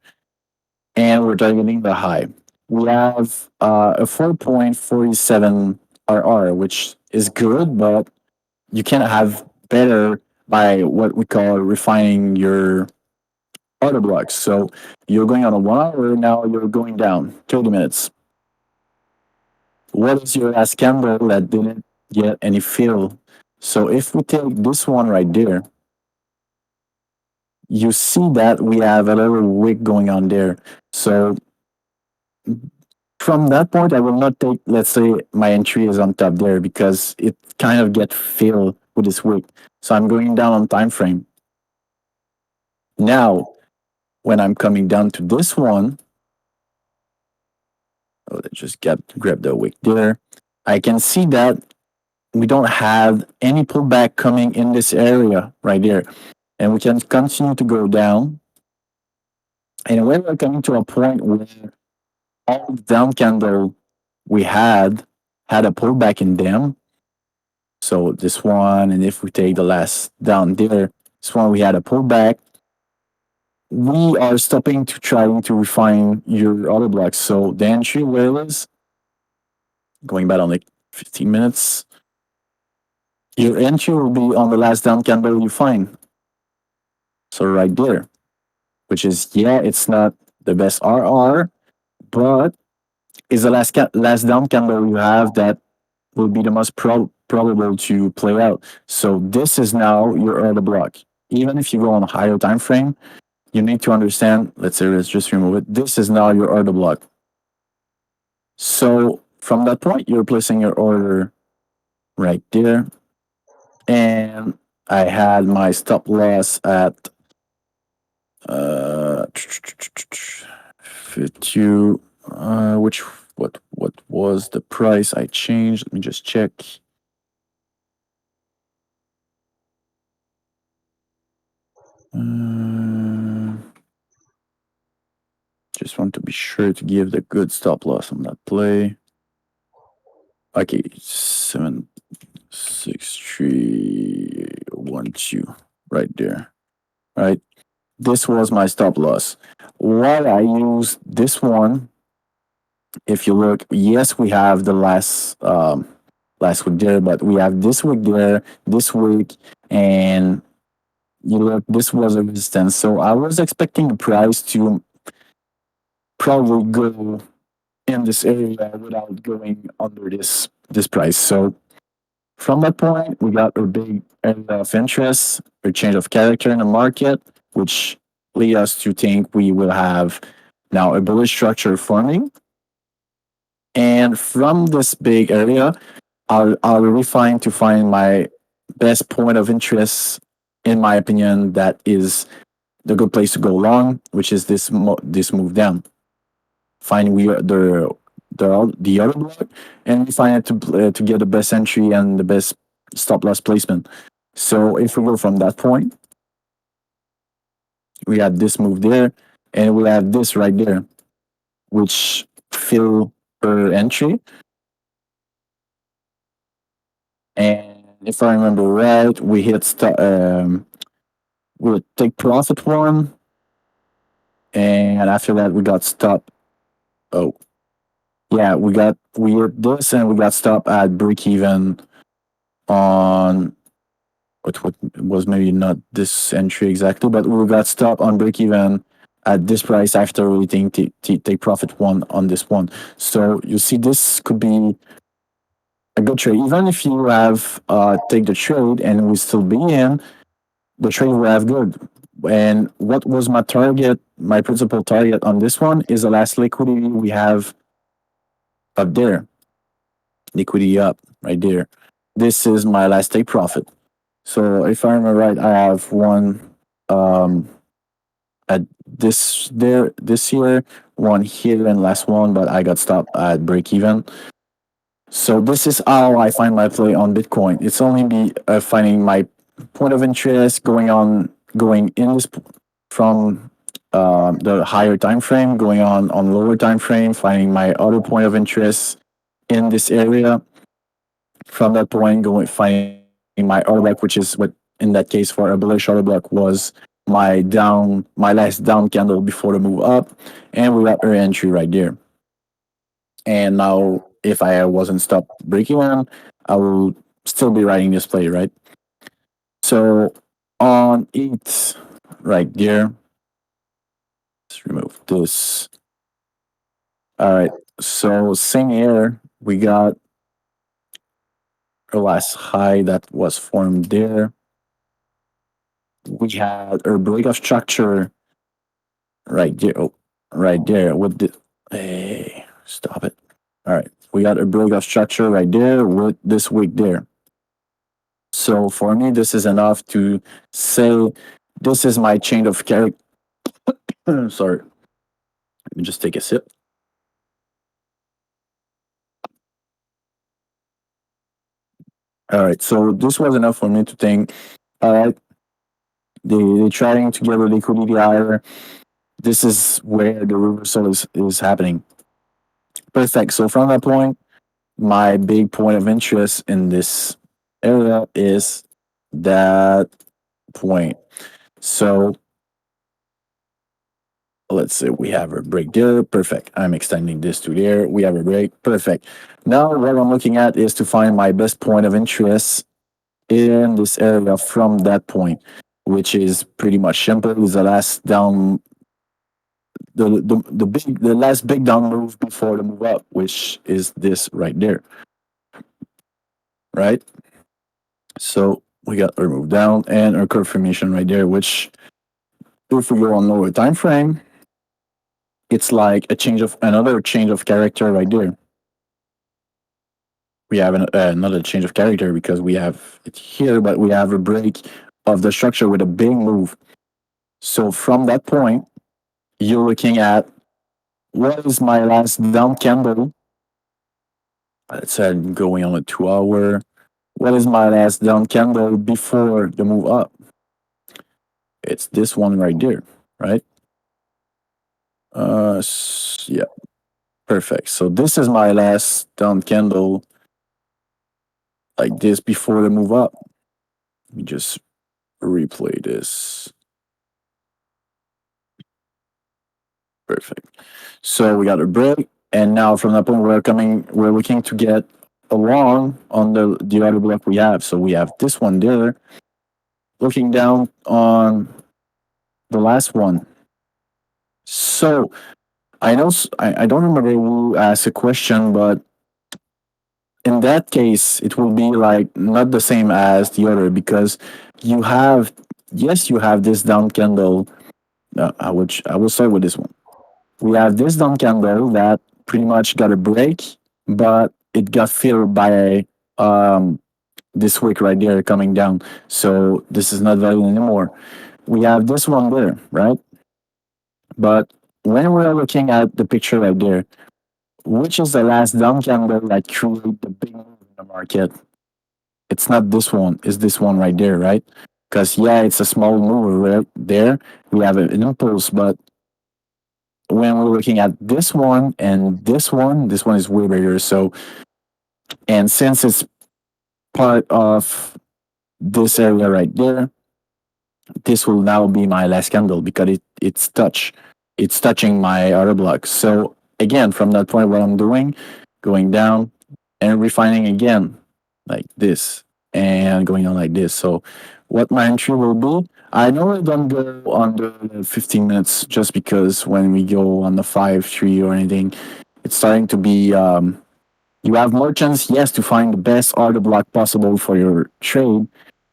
and we're targeting the high. We have a 4.47 RR, which is good, but you can have better by what we call refining your order blocks. So you're going on a 1 hour, now you're going down 30 minutes. What is your last candle that didn't get any fill? So if we take this one right there, you see that we have a little wick going on there. So from that point, I will not take, let's say my entry is on top there because it kind of get filled with this wick. So I'm going down on time frame. Now, when I'm coming down to this one, let's just grab the wick there. I can see that we don't have any pullback coming in this area right there. And we can continue to go down And when we're coming to a point where all the down candle we had a pullback in them. So this one, and if we take the last down there, this one we had a pullback. We are stopping to trying to refine your order blocks. So the entry where it is, going back on like 15 minutes, your entry will be on the last down candle you find. So right there, which is, yeah, it's not the best RR, but is the last down candle you have that will be the most probable to play out. So this is now your order block. Even if you go on a higher time frame, you need to understand. Let's just remove it. This is now your order block. So from that point, you're placing your order right there, and I had my stop loss at 52. Which what was the price I changed? Let me just check. Just want to be sure to give the good stop loss on that play. Okay, 76312 right there. Right, this was my stop loss. Why I used this one? If you look, yes, we have the last week there, but we have this week there, this week, and you look, this was a resistance. So I was expecting the price to probably go in this area without going under this price. So from that point, we got a big area of interest, a change of character in the market, which lead us to think we will have now a bullish structure forming. And from this big area, I'll refine to find my best point of interest, in my opinion, that is the good place to go long, which is this move down. Find the other block, and we find it to get the best entry and the best stop loss placement. So if we go from that point, we have this move there, and we have this right there, which fill per entry. And if I remember right, we hit we'll take profit one, and after that we got stop. Oh, yeah, we hit this, and we got stop at break even on what was maybe not this entry exactly, but we got stop on break even at this price after we take profit one on this one. So you see, this could be a good trade, even if you have take the trade and we still be in the trade will have good. And what was my target? My principal target on this one is the last liquidity we have up there. Liquidity up right there. This is my last take profit. So if I remember right, I have one at this year, one here, and last one, but I got stopped at break even. So this is how I find my play on Bitcoin. It's only me finding my point of interest, going in this from the higher time frame, going on lower time frame, finding my other point of interest in this area. From that point, finding my order block, which is what in that case for a bullish order block was my last down candle before the move up, and we got our entry right there. And now, if I wasn't stopped breaking one, I will still be writing this play, right? So on 8 right there, let's remove this. All right, so same here, we got our last high that was formed there. We had our break of structure right there, right there with the, hey, stop it. All right, we got a break of structure right there with this wick there. So for me, this is enough to say this is my chain of character. Sorry. Let me just take a sip. All right, so this was enough for me to think, all right, they're trying to get a liquidity higher. this is where the reversal is happening. Perfect. So from that point, my big point of interest in this area is that point. So let's say we have a break there. Perfect. I'm extending this to there. We have a break. Perfect. Now what I'm looking at is to find my best point of interest in this area from that point, which is pretty much simple. Is the last down, the last big down move before the move up, which is this right there, right? So we got our move down and our curve formation right there, which if we go on lower time frame, it's like another change of character right there. We have another change of character because we have it here, but we have a break of the structure with a big move. So from that point, you're looking at what is my last down candle. Let's say I'm going on a 2 hour. What is my last down candle before the move up? It's this one right there, right? Yeah, perfect. So this is my last down candle, like this before the move up. Let me just replay this. Perfect. So we got a break, and now from that point we're looking to get along on the other block we have. So we have this one there, looking down on the last one. So I know I don't remember who asked a question, but in that case, it will be like not the same as the other because you have you have this down candle. I will start with this one. We have this down candle that pretty much got a break, but it got filled by this wick right there coming down. So this is not valid anymore. We have this one there, right? But when we're looking at the picture right there, which is the last down candle that created the big move in the market? It's not this one. It's this one right there, right? Because yeah, it's a small move right there. We have an impulse, but when we're looking at this one and this one is way bigger. So, and since it's part of this area right there, this will now be my last candle because it's touching my other block. So again, from that point, what I'm doing, going down and refining again, like this, and going on like this. So what my entry will be, I normally don't go under 15 minutes just because when we go on the 5-3 or anything, it's starting to be, you have more chance, yes, to find the best order block possible for your trade,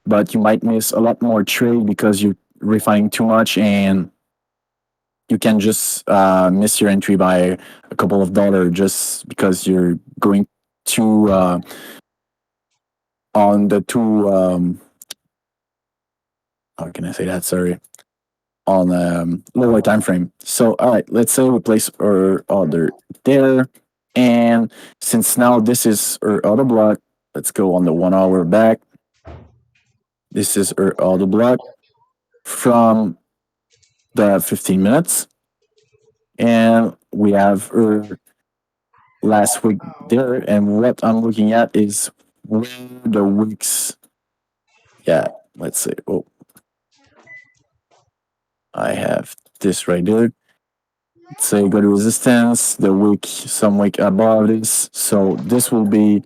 but you might miss a lot more trade because you're refining too much and you can just miss your entry by a couple of dollars just because you're going too on the two how can I say that? Sorry, on lower time frame. So all right, let's say we place our order there, and since now this is our auto block, let's go on the 1 hour back. This is our auto block from the 15 minutes, and we have our last week there. And what I'm looking at is where the weeks. Yeah, let's say. Oh, I have this right there. Let's say go to resistance, the week, some week above this. So this will be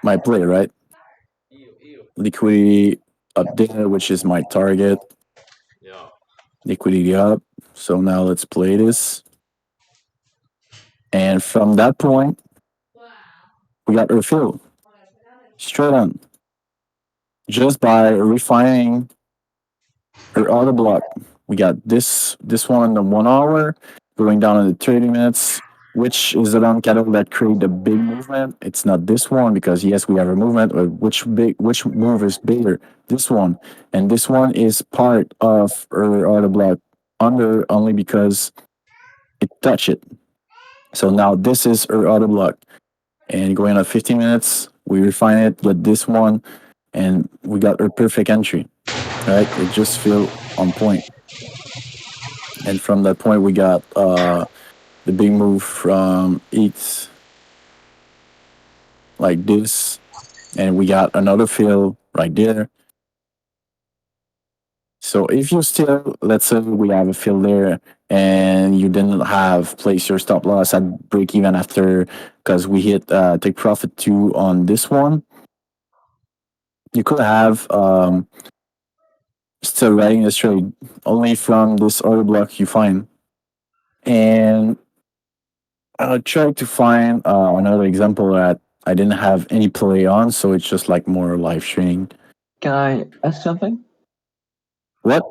my play, right? Liquidity up there, which is my target. Liquidity up. So now let's play this. And from that point, we got our fill. Straight on. Just by refining our auto block. We got this one in the 1 hour, going down in the 30 minutes, which is the down candle that create the big movement. It's not this one because yes, we have a movement. But which move is bigger? This one, and this one is part of our auto block under only because it touched it. So now this is our auto block, and going on 15 minutes, we refine it with this one, and we got our perfect entry. Right? It just feel on point. and from that point we got the big move from ETH like this, and we got another fill right there. So if you still, let's say we have a fill there and you didn't have place your stop loss at break even after, because we hit take profit 2 on this one, you could have still writing this trade only from this order block you find. And I'll try to find another example that I didn't have any play on, so it's just like more live streaming. Can I ask something? What?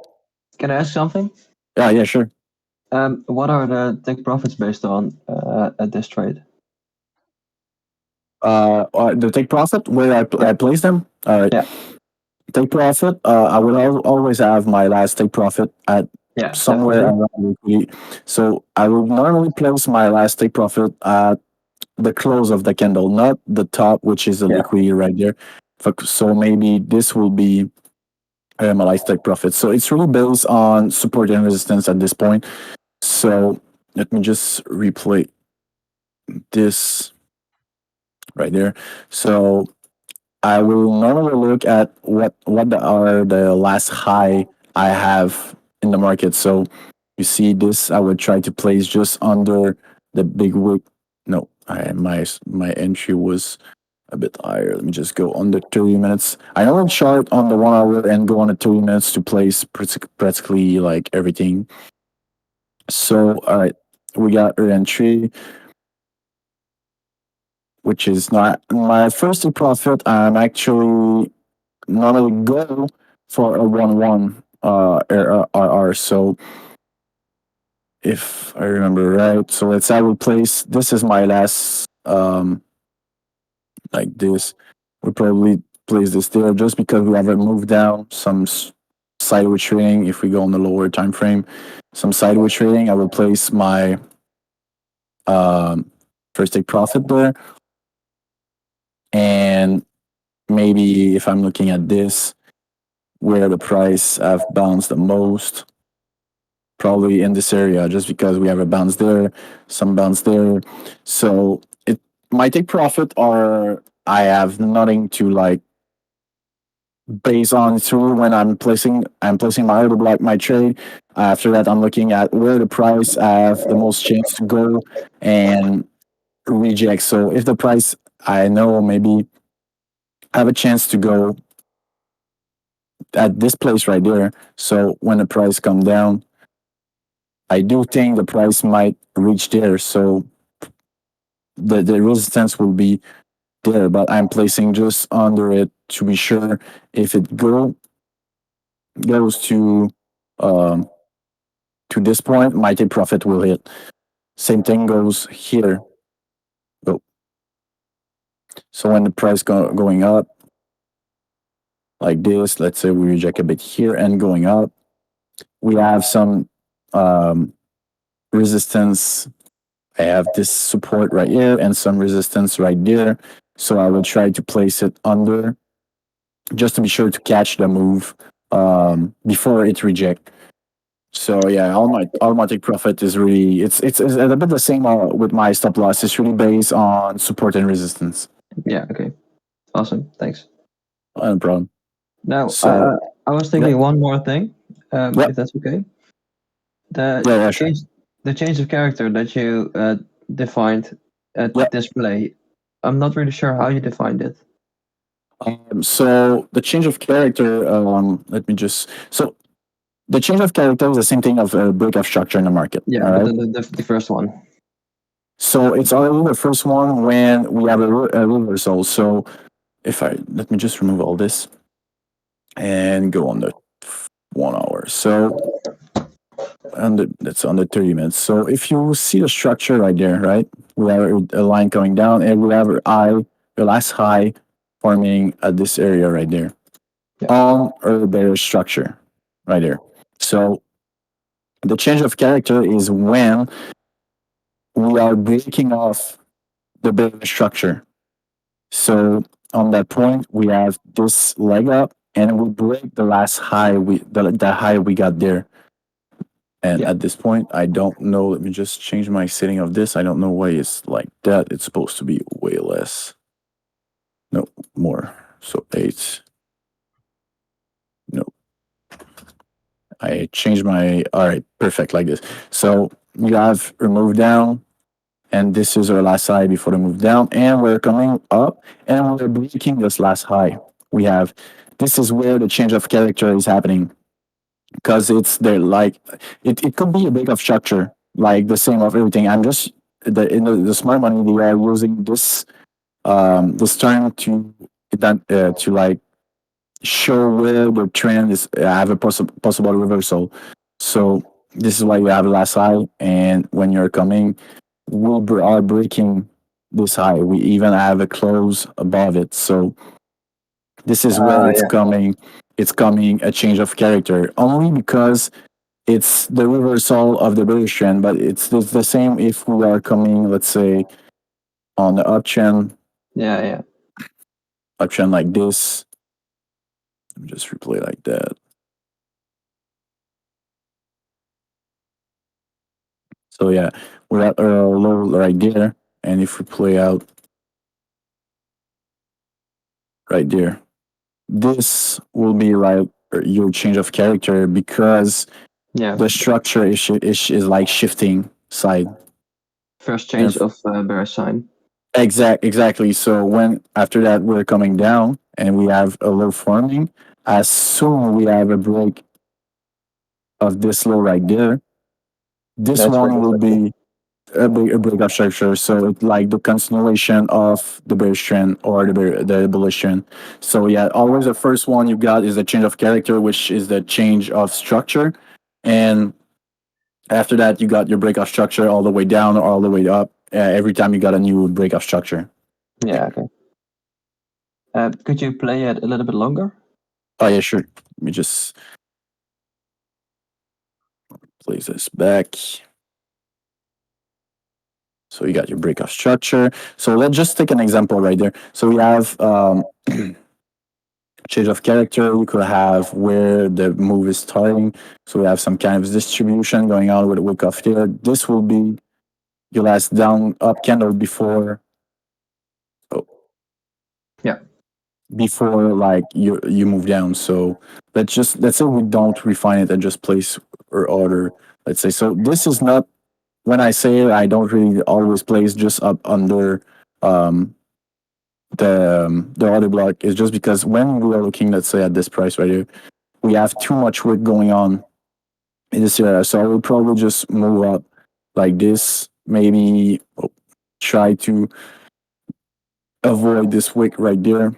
Can I ask something? Yeah, sure. What are the take profits based on at this trade? The take profit where I place them. Yeah. Take profit. I will always have my last take profit at Yeah, somewhere definitely. around liquidity. So I will normally place my last take profit at the close of the candle, not the top, which is the Yeah. liquidity right there. So maybe this will be my last take profit. So it's really based on support and resistance at this point. So let me just replay this right there. So I will normally look at what are the last high I have in the market. So you see this, I would try to place just under the big wick. No, my entry was a bit higher. Let me just go under 30 minutes. I normally chart on the 1 hour and go on the 30 minutes to place practically like everything. So all right, we got our entry, which is not my first profit. I'm actually normally go for a 1-1 RR. So if I remember right, so let's say I will place, this is my last like this. We probably place this there just because we have a move down, some sideways trading. If we go on the lower time frame, some sideways trading, I will place my first take profit there. And maybe if I'm looking at this, where the price have bounced the most, probably in this area, just because we have a bounce there, some bounce there. So it might take profit, or I have nothing to like base on through when I'm placing my order block, my trade. After that, I'm looking at where the price have the most chance to go and reject. So if the price, I know maybe have a chance to go at this place right there. So when the price come down, I do think the price might reach there. So the resistance will be there, but I'm placing just under it to be sure if it goes to this point, my take profit will hit. Same thing goes here. Oh. So when the price going up like this, let's say we reject a bit here and going up, we have some resistance. I have this support right here and some resistance right there. So I will try to place it under just to be sure to catch the move before it reject. So yeah, all my take profit is really it's a bit the same with my stop loss. It's really based on support and resistance. Yeah. Okay. Awesome. Thanks. No problem. Now, So I was thinking one more thing, Yep. if that's okay. The Yeah, sure. change of character that you defined at Yep. display. I'm not really sure how you defined it. So the change of character. Let me just. So the change of character is the same thing of a break of structure in the market. Yeah, all but right? the first one. So it's already the first one when we have a reversal. So if I let me just remove all this and go on the 1 hour. So that's on the 30 minutes. So if you see the structure right there, right, we have a line coming down, and we have the last high forming at this area right there, on or better structure right there. So the change of character is when we are breaking off the better structure. So on that point, we have this leg up, and we break the last high the high we got there. And Yeah. at this point, I don't know. Let me just change my setting of this. I don't know why it's like that. It's supposed to be way less. No, more. So 8. No. I changed my. All right, perfect, like this. So you have remove down, and this is our last high before the move down, and we're coming up, and we're breaking this last high. We have. This is where the change of character is happening, because it's there. Like it could be a break of structure, like the same of everything. I'm just in the smart money they are using this term to like show where the trend is have a possible reversal. So this is why you have a last high, and when you're coming, we are breaking this high. We even have a close above it. So this is where it's Yeah. coming. It's coming a change of character only because it's the reversal of the bearish trend, but it's the same if we are coming, let's say, on the uptrend, Yeah. uptrend like this. Let me just replay like that. So yeah, we're at our low right there, and if we play out right there, this will be like your change of character because Yeah. the structure is like shifting side. First change of bear sign. Exactly. So when after that we're coming down and we have a low forming, as soon we have a break of this low right there, this That's one break of will structure. be a break of structure. So it's like the continuation of the bearish trend or the bullish trend. So yeah, always the first one you got is the change of character, which is the change of structure, and after that you got your break of structure all the way down or all the way up. Every time you got a new break of structure. Yeah. Okay. Could you play it a little bit longer? Oh yeah, sure. Let me just place this back. So you got your break of structure. So let's just take an example right there. So we have change of character. We could have where the move is starting. So we have some kind of distribution going on with a wick off there. This will be your last down up candle before. Oh, Yeah. before like you move down. So let's say we don't refine it and just place or order. Let's say so. This is not when I say it. I don't really always place just up under um, the other block. Is just because when we are looking, let's say at this price right here, we have too much work going on in this area. So I will probably just move up like this. Maybe try to avoid this wick right there.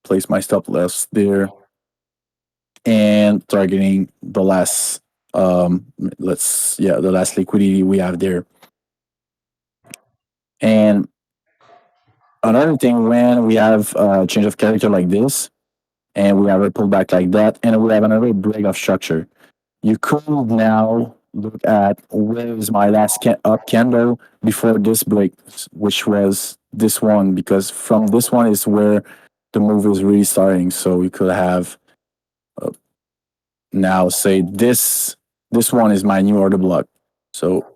Place my stop loss there and targeting the last the last liquidity we have there. And another thing, when we have a change of character like this and we have a pullback like that and we have another break of structure, you could now look at where is my last up candle before this break, which was this one, because from this one is where the move is really starting. So we could have now say this one is my new order block. So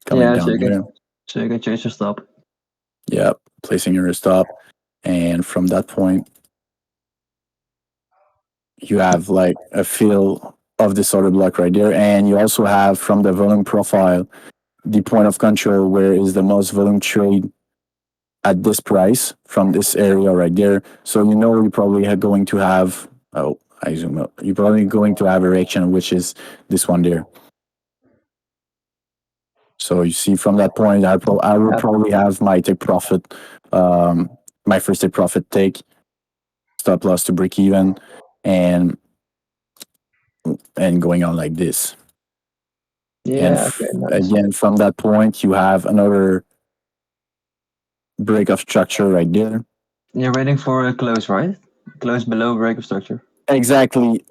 coming Yeah. down here, So you can change the stop. yeah, placing your stop, and from that point you have like a feel of this order block right there, and you also have from the volume profile the point of control where is the most volume trade at this price from this area right there. So you know you're probably going to have I zoom out. You're probably going to have a reaction, which is this one there. So you see from that point, I will probably have my take profit, my first take profit take, stop loss to break even, and going on like this. And Yeah. Okay. Nice. again, from that point, you have another break of structure right there. You're waiting for a close, right? Close below break of structure. Exactly.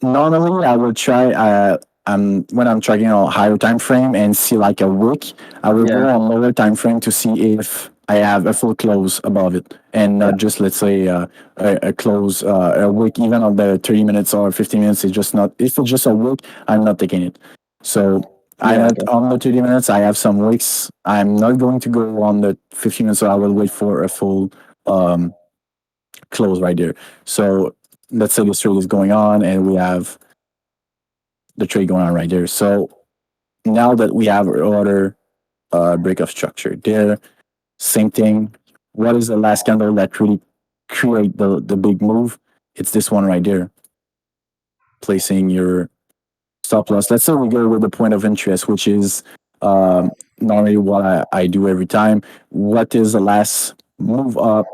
Normally, I will try. When I'm tracking a higher time frame and see like a wick, I will go on lower time frame to see if I have a full close above it, and not just, let's say, a close, a wick even on the 30 minutes or 15 minutes. It's just not. If it's just a wick, I'm not taking it. So I'm Yeah, at on the 30 minutes. I have some wicks. I'm not going to go on the 15 minutes. So I will wait for a full um, close right there. So let's say this trade is going on, and we have the trade going on right there. So now that we have our order break of structure there, same thing. What is the last candle that really create the big move? It's this one right there. Placing your stop loss. Let's say we go with the point of interest, which is normally what I do every time. What is the last move up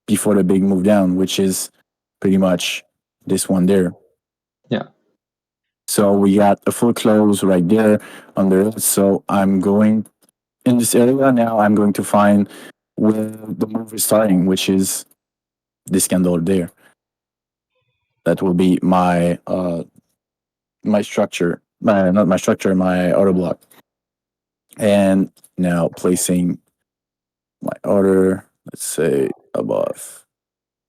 before the big move down, which is pretty much this one there. Yeah. So we got a full close right there under it. So I'm going in this area now. I'm going to find where the move is starting, which is this candle there. That will be my my structure, not my structure, my order block. And now placing my order, let's say above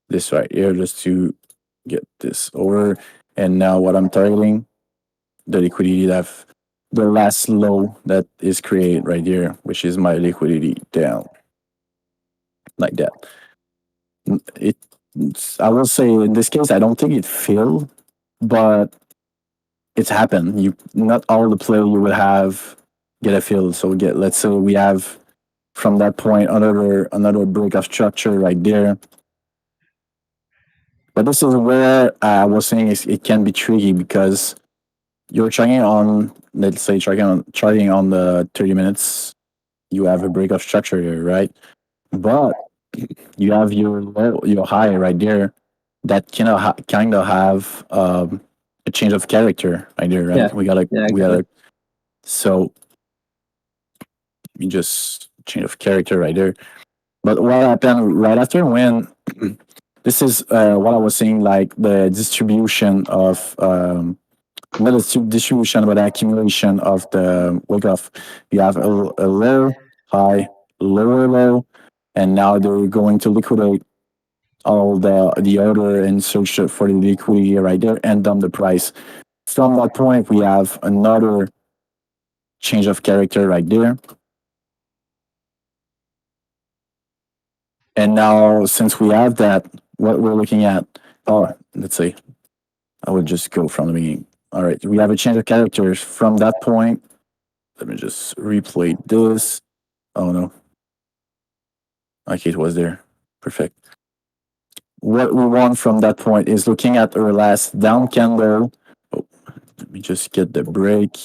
this right here, just to get this over. And now what I'm targeting, the liquidity that the last low that is created right here, which is my liquidity down, like that. It, I will say in this case, I don't think it failed, but it's happened. You not all the play you will have get a fill. So let's say we have from that point another break of structure right there. But this is where I was saying it can be tricky because you're trying on, let's say, trying on the 30 minutes. You have a break of structure here, right? But you have your high right there that kind of have a change of character right there, right? Yeah. We gotta Yeah, we exactly. gotta so we just change of character right there. But what happened right after when this is what I was saying, like the distribution of not a distribution but accumulation of the wake off. You have a low, high, lower low, and now they're going to liquidate all the order and search for the liquidity right there and dump the price. From that point, we have another change of character right there. And now, since we have that, what we're looking at, oh, let's see, I would just go from the beginning. All right, we have a change of characters from that point. Let me just replay this. Oh no. Okay, it was there. Perfect. What we want from that point is looking at our last down candle. Oh, let me just get the break.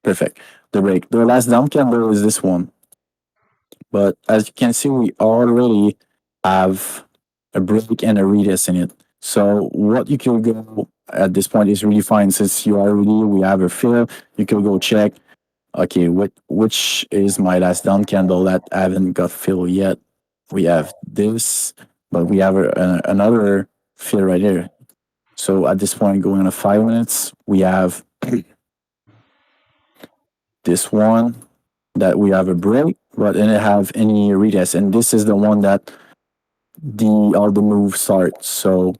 Perfect. The break. The last down candle is this one. But as you can see, we already have a break and a retest in it. So what you can go at this point is really fine. Since you already we have a fill, you can go check. Okay, which is my last down candle that I haven't got fill yet? We have this, but we have another fill right here. So at this point, going on 5 minutes, we have this one that we have a break, but didn't have any retest, and this is the one that all the moves start. So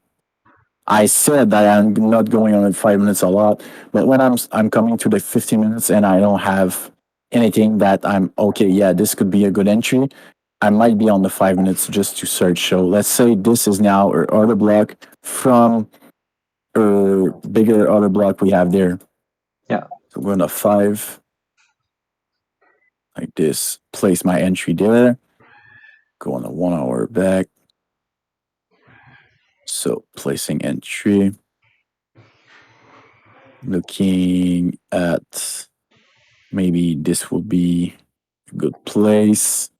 I said that I'm not going on in 5 minutes a lot, but when I'm coming to the 15 minutes and I don't have anything that I'm okay, yeah, this could be a good entry. I might be on the 5 minutes just to search. So let's say this is now our order block from a bigger order block we have there. Yeah. So we're on a 5 like this. Place my entry there. Go on a 1 hour back. So placing entry. Looking at maybe this will be a good place.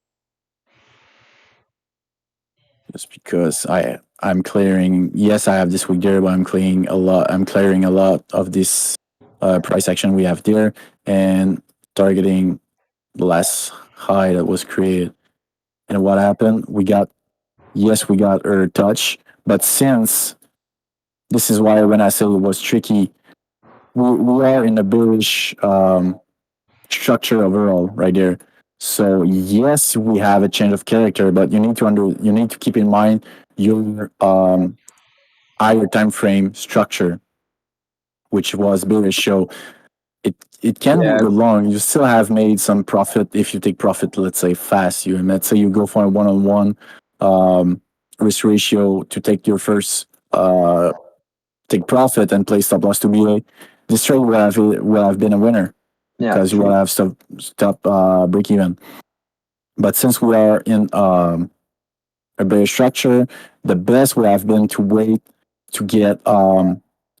Just because I'm clearing, yes, I have this week there, but I'm clearing a lot. I'm clearing a lot of this price action we have there and targeting the last high that was created. And what happened? We got our touch, but since this is why when I said it was tricky, we are in a bearish structure overall right there. So yes, we have a change of character, but you need to keep in mind your higher time frame structure, which was bearish. So it can Yeah, go long. You still have made some profit if you take profit, let's say fast. Let's say you go for a one-on-one risk ratio to take your first take profit and play stop loss to BA. This trade will have been a winner yeah, because you will true. have stop break even. But since we are in a bearish structure, the best would have been to wait to get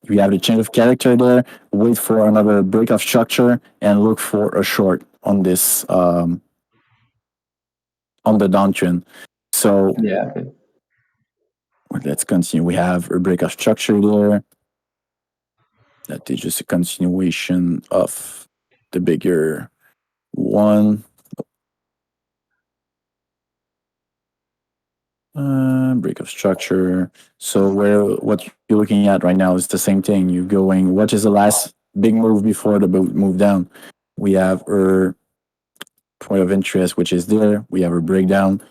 we have the change of character there, wait for another break of structure and look for a short on this on the downtrend. So Yeah, okay. let's continue. We have a break of structure there. That is just a continuation of the bigger one. Break of structure. So what you're looking at right now is the same thing. You're going, what is the last big move before the move down? We have our point of interest, which is there. We have a breakdown.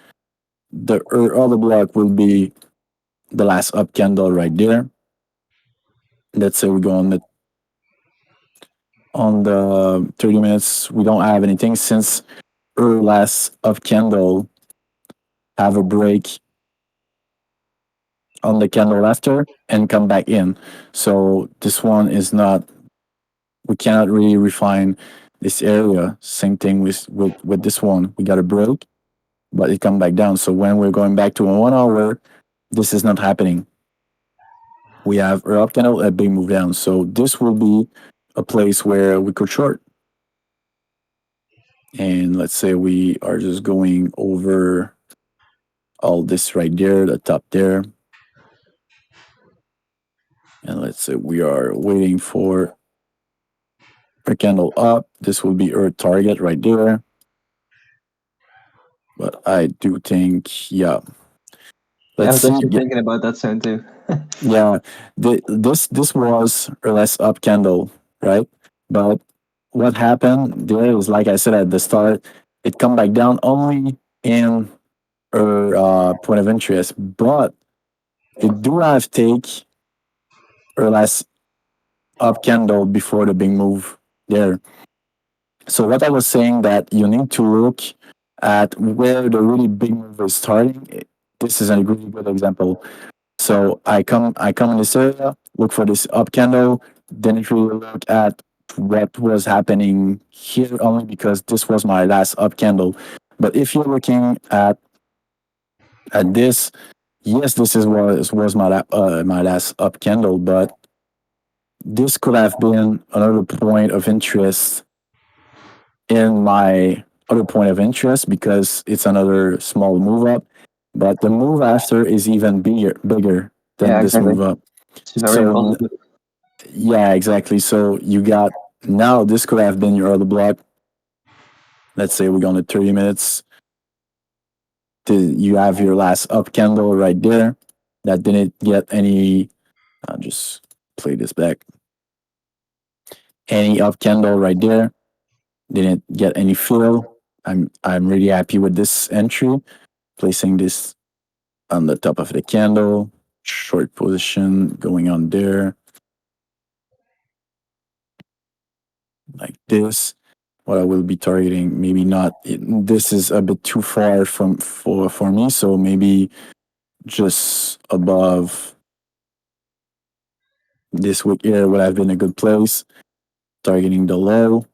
The other block will be the last up candle right there. Let's say we go on the 30 minutes. We don't have anything since our last up candle have a break on the candle after and come back in. So this one is not, we cannot really refine this area. Same thing with this one. We got a break, but it come back down. So when we're going back to a 1 hour, this is not happening. We have our up candle, a big move down. So this will be a place where we could short. And let's say we are just going over all this right there, the top there. And let's say we are waiting for a candle up. This will be our target right there. But I do think, yeah. Yeah, I Let's was see. actually thinking about that sound too. Yeah, this was a less up candle, right? But what happened there was, like I said at the start, it come back down only in our point of interest, but it do have take or less up candle before the big move there. So what I was saying that you need to look at where the really big move is starting. This is a really good example. So I come in this area, look for this up candle, then if you look at what was happening here only because this was my last up candle. But if you're looking at this, yes, this was my last up candle, but this could have been another point of interest in my other point of interest because it's another small move up. But the move after is even bigger than Yeah, this exactly. move up. It's very So positive. yeah, exactly. So you got now this could have been your other block. Let's say we're going to 30 minutes. You have your last up candle right there that didn't get any. I'll just play this back. Any up candle right there didn't get any fill. I'm really happy with this entry. Placing this on the top of the candle, short position going on there like this. What I will be targeting, maybe not. This is a bit too far for me, so maybe just above this wick here would have been a good place. Targeting the low,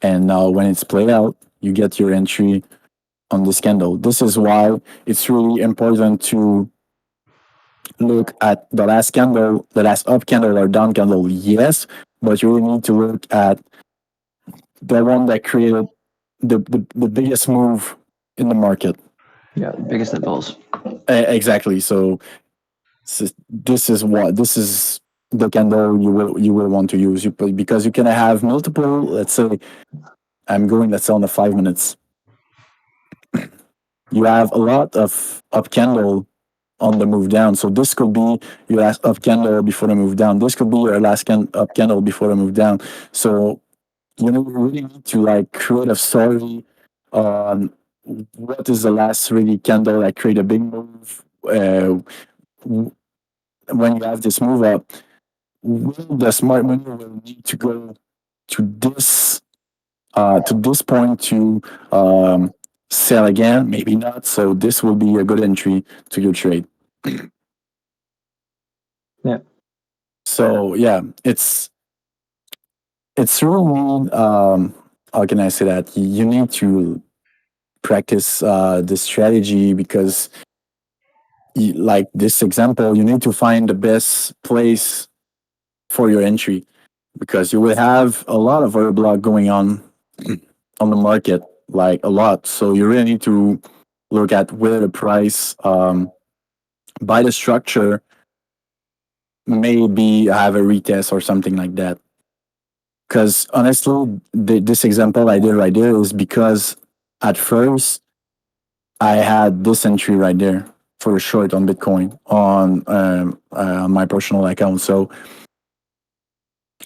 and now when it's played out, you get your entry on this candle. This is why it's really important to look at the last candle, the last up candle or down candle. Yes, but you really need to look at the one that created the biggest move in the market. Yeah, biggest impulse. Exactly. So this is the candle you will want to use because you can have multiple. Let's say I'm going. Let's say on the 5 minutes, you have a lot of up candle on the move down. So this could be your last up candle before the move down. This could be your last up candle before the move down. So you really need to like create a story on what is the last really candle that create a big move. When you have this move up, will the smart money will need to go to this point to sell again? Maybe not. So this will be a good entry to your trade. Yeah. So yeah, it's really how can I say that you need to practice this strategy because like this example, you need to find the best place for your entry because you will have a lot of order block going on the market, like a lot. So you really need to look at where the price by the structure maybe have a retest or something like that. Because honestly, this example I did right there is because at first I had this entry right there for a short on Bitcoin on my personal account. So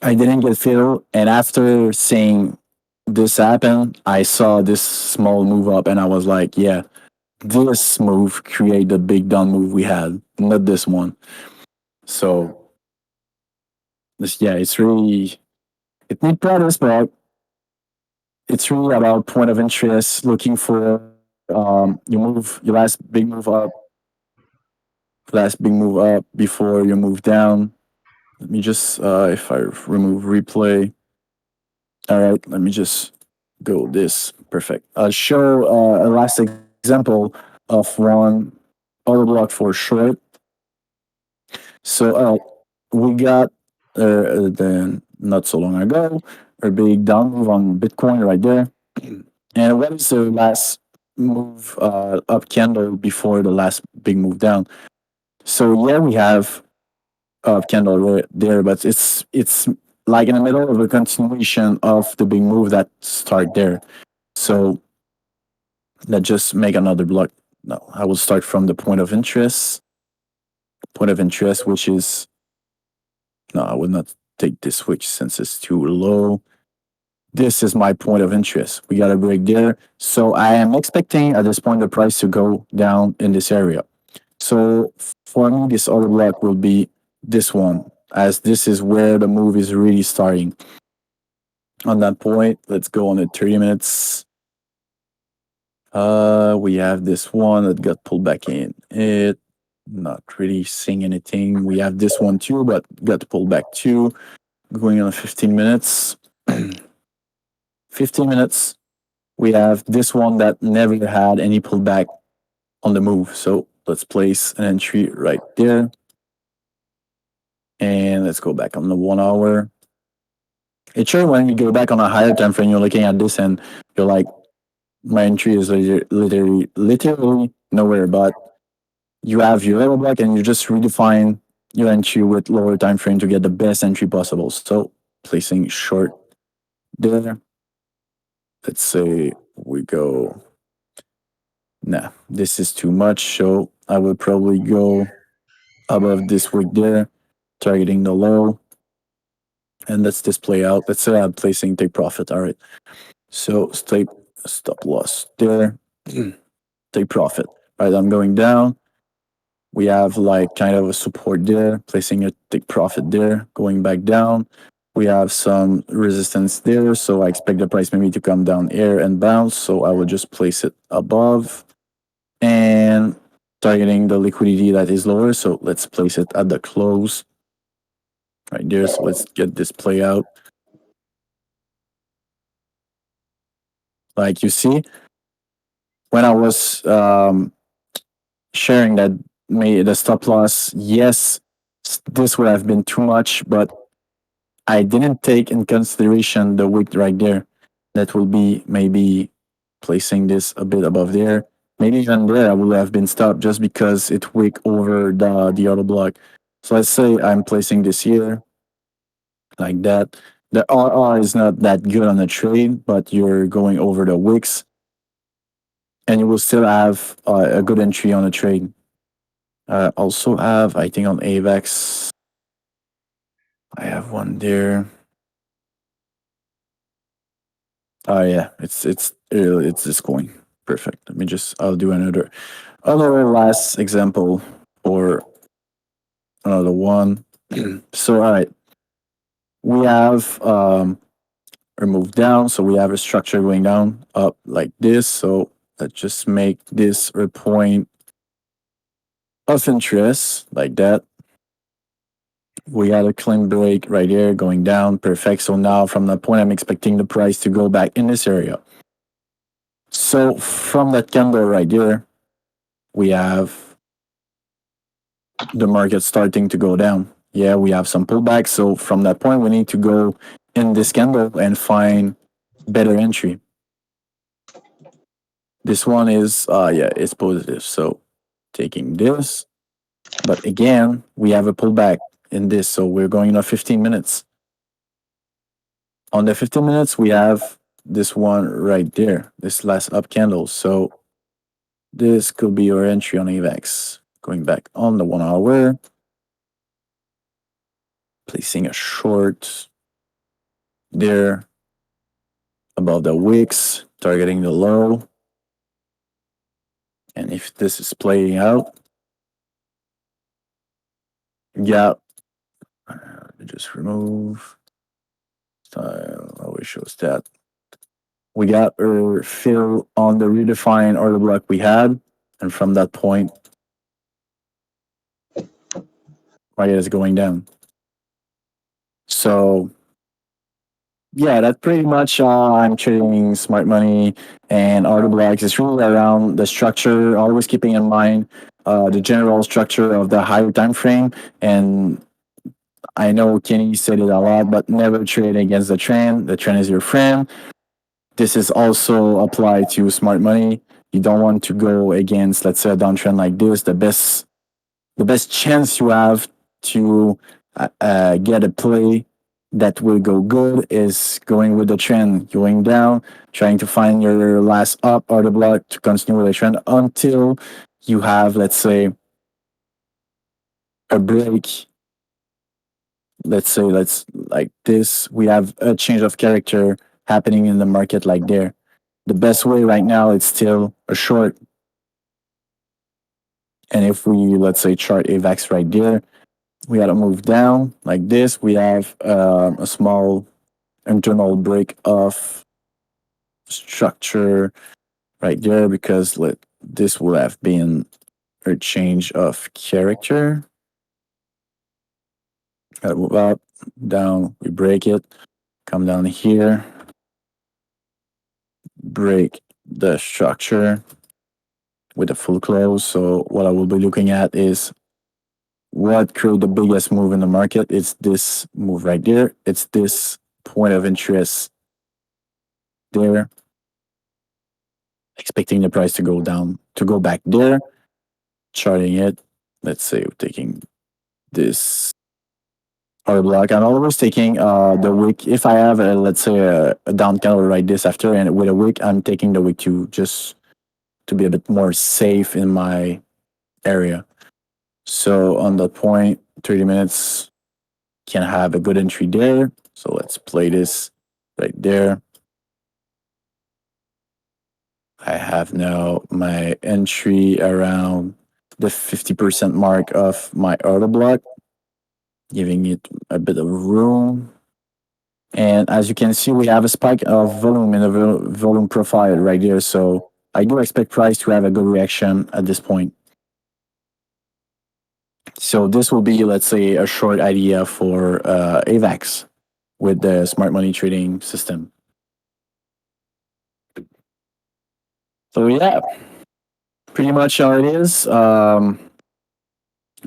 I didn't get filled. And after seeing this happen, I saw this small move up and I was like, yeah, this move create the big down move we had, not this one. So yeah, it's really it needs practice, but it's really about point of interest, looking for your last big move up before you move down. Let me just if I remove replay. All right, let me just go this perfect. I'll show a last example of one order block for short. So we got the not so long ago a big down move on Bitcoin right there. And what is the last move up candle before the last big move down? So yeah, we have up candle right there, but it's like in the middle of a continuation of the big move that start there. So let's just make another block. No, I will start from the point of interest. Point of interest, which is no, I will not take this switch since it's too low. This is my point of interest. We got a break there. So I am expecting at this point the price to go down in this area. So for me, this order block will be this one, as this is where the move is really starting. On that point, let's go on at 30 minutes. We have this one that got pulled back in. It not really seeing anything. We have this one too, but got pulled back too. Going on 15 minutes. 15 minutes. We have this one that never had any pullback on the move. So let's place an entry right there. And let's go back on the 1 hour. It's sure when you go back on a higher time frame, you're looking at this and you're like, my entry is literally nowhere, but you have your level block and you just redefine your entry with lower time frame to get the best entry possible. So placing short there. Let's say we go, nah, this is too much. So I will probably go above this wick there, targeting the low. And let's this play out. Let's say I'm placing take profit. All right. So stop loss there. Take profit. Right. I'm going down. We have like kind of a support there, placing a take profit there, going back down. We have some resistance there. So I expect the price maybe to come down here and bounce. So I will just place it above and targeting the liquidity that is lower. So let's place it at the close right there. So let's get this play out. Like you see, when I was sharing that the stop loss, yes, this would have been too much, but I didn't take in consideration the wick right there. That will be maybe placing this a bit above there. Maybe even there I would have been stopped just because it wick over the other block. So let's say I'm placing this here like that. The RR is not that good on the trade, but you're going over the wicks and you will still have a good entry on a trade. Also have, I think on AVAX, I have one there. Oh yeah, it's this coin. Perfect. Let me I'll do another last example or another one. So all right, we have or move down. So we have a structure going down up like this. So let's just make this a point of interest like that. We got a clean break right here going down. Perfect. So now from that point, I'm expecting the price to go back in this area. So from that candle right there, we have the market starting to go down. Yeah, we have some pullback. So from that point, we need to go in this candle and find better entry. This one is, yeah, it's positive. So taking this, but again, we have a pullback in this. So we're going on 15 minutes. On the 15 minutes, we have this one right there, this last up candle. So this could be your entry on AVAX. Going back on the 1 hour, placing a short there above the wicks, targeting the low. And if this is playing out, yeah, just remove. Style always shows that. We got our fill on the redefined order block we had. And from that point, market is going down. So yeah, that's pretty much I'm trading smart money and order blocks. It's really around the structure, always keeping in mind the general structure of the higher time frame. And I know Kenny said it a lot, but never trade against the trend. The trend is your friend. This is also applied to smart money. You don't want to go against, let's say, a downtrend like this. The best chance you have to get a play that will go good is going with the trend, going down, trying to find your last up or the block to continue with the trend until you have, let's say, a break. Let's say, let's like this. We have a change of character happening in the market like there. The best way right now is still a short. And if we, let's say, chart AVAX right there, we got to move down like this. We have a small internal break of structure right there because this will have been a change of character. Got to move up, down, we break it, come down here, break the structure with a full close. So what I will be looking at is what create the biggest move in the market. It's this move right there. It's this point of interest there. Expecting the price to go down, to go back there, charting it. Let's say we're taking this order block. I'm always taking the wick. If I have, let's say, a down candle right this after, and with a wick, I'm taking the wick to just to be a bit more safe in my area. So on that point, 30 minutes can have a good entry there. So let's play this right there. I have now my entry around the 50% mark of my order block, giving it a bit of room. And as you can see, we have a spike of volume in the volume profile right there. So I do expect price to have a good reaction at this point. So this will be, let's say, a short idea for AVAX with the smart money trading system. So yeah, pretty much how it is.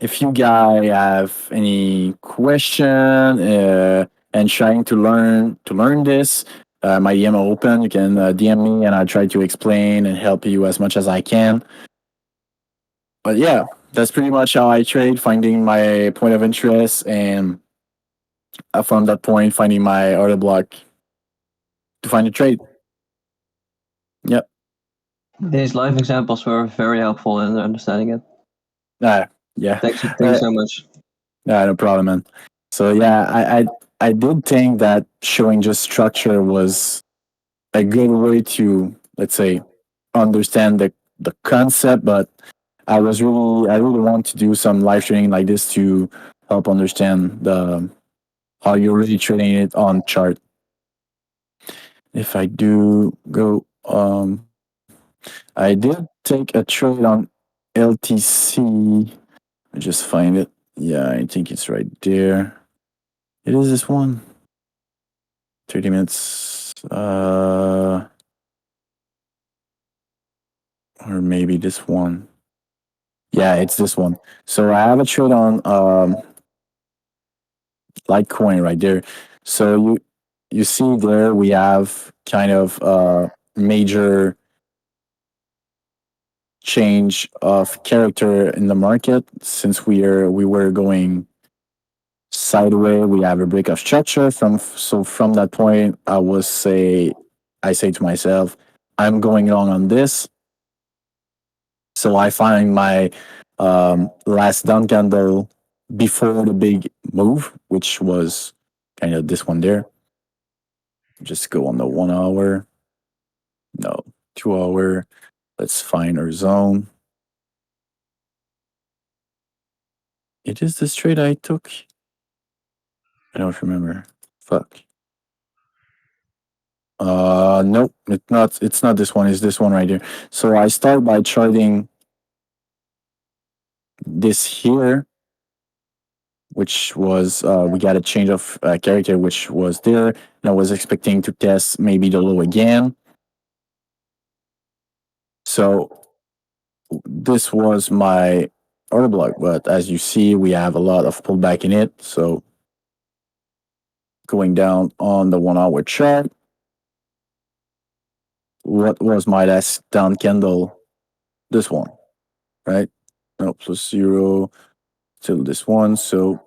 If you guys have any question and trying to learn this, my DM are open. You can DM me, and I try to explain and help you as much as I can. But yeah, that's pretty much how I trade, finding my point of interest, and from that point, finding my order block to find a trade. Yep. These live examples were very helpful in understanding it. Yeah. Thank you so much. No problem, man. So yeah, I did think that showing just structure was a good way to, let's say, understand the concept, but I really want to do some live training like this to help understand the how you're really trading it on chart. If I do go, I did take a trade on LTC. I just find it. Yeah, I think it's right there. It is this one. 30 minutes. Or maybe this one. Yeah, it's this one. So I have a trade on Litecoin right there. So you see there we have kind of major change of character in the market since we were going sideways. We have a break of structure from that point. I say to myself, I'm going long on this. So I find my last down candle before the big move, which was kind of this one there. Just go on the 1 hour. No, 2 hour. Let's find our zone. It is this trade I took. I don't remember. Fuck. Nope. It's not this one. It's this one right here. So I start by charting this here, which was we got a change of character, which was there, and I was expecting to test maybe the low again. So this was my order block, but as you see, we have a lot of pullback in it. So going down on the 1 hour chart, what was my last down candle? This one, right? No, plus 0 till this one. So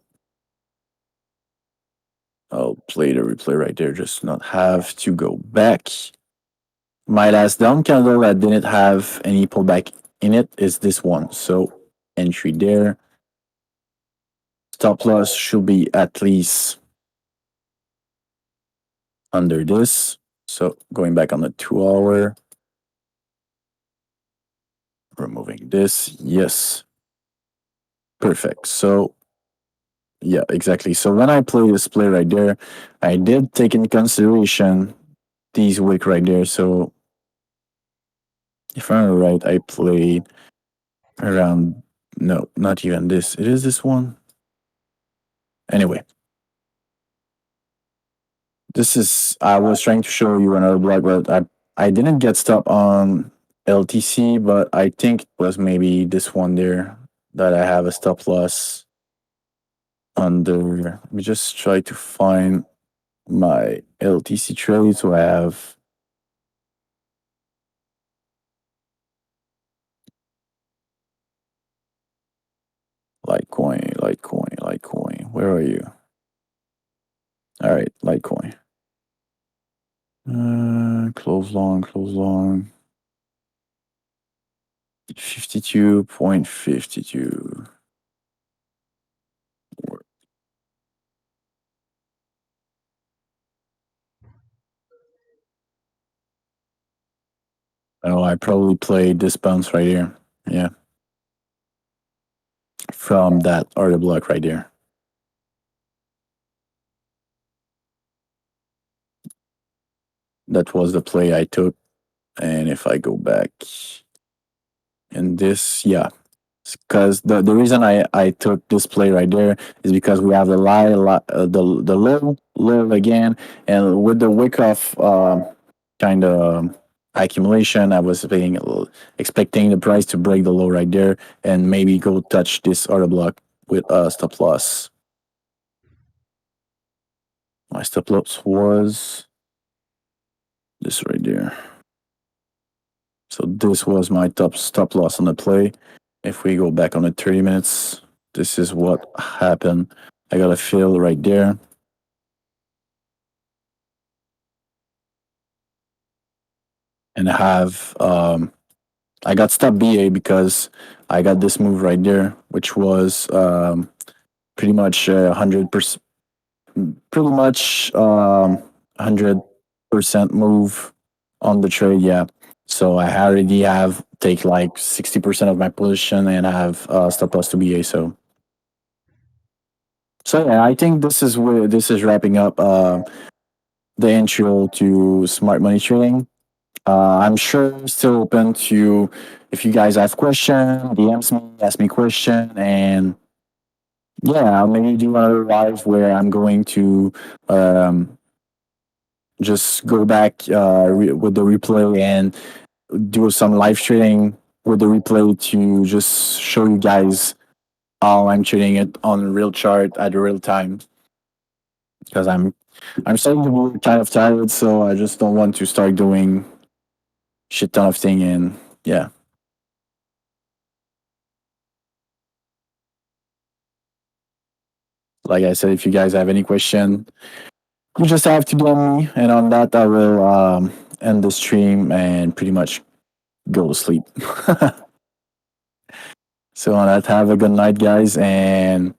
I'll play the replay right there, just not have to go back. My last down candle that didn't have any pullback in it is this one. So entry there. Stop loss should be at least under this. So going back on the 2 hour. Removing this. Yes. Perfect. So yeah, exactly. So when I play this play right there, I did take into consideration these wick right there. So if I'm right, I played around, no, not even this. It is this one. Anyway, I was trying to show you another block, but I didn't get stopped on LTC, but I think it was maybe this one there that I have a stop loss under. Let me just try to find my LTC trade. So I have Litecoin. Where are you? All right, Litecoin. Close long. 52.52. Oh, I probably played this bounce right here. Yeah. From that order block right there. That was the play I took. And if I go back in this, yeah. Because the reason I took this play right there is because we have the low again, and with the wick of kind of accumulation, I was expecting the price to break the low right there and maybe go touch this order block with a stop loss. My stop loss was this right there. So this was my top stop loss on the play. If we go back on the 30 minutes, this is what happened. I got a fill right there. And I got stop BA because I got this move right there, which was pretty much 100%, pretty much 100% move on the trade. Yeah. So I already have take like 60% of my position and have stop loss to BA. So yeah, I think this is where this is wrapping up the intro to smart money trading. I'm sure still open to if you guys have question, DMs me, ask me question, and yeah, I'll maybe do another live where I'm going to um, just go back with the replay and do some live trading with the replay to just show you guys how I'm trading it on real chart at real time because I'm starting to be kind of tired, so I just don't want to start doing shit ton of thing and yeah. Like I said, if you guys have any question, you just have to DM me, and on that I will end the stream and pretty much go to sleep. So on that, have a good night, guys, and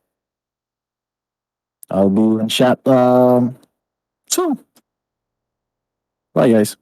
I'll be in chat soon. Bye, guys.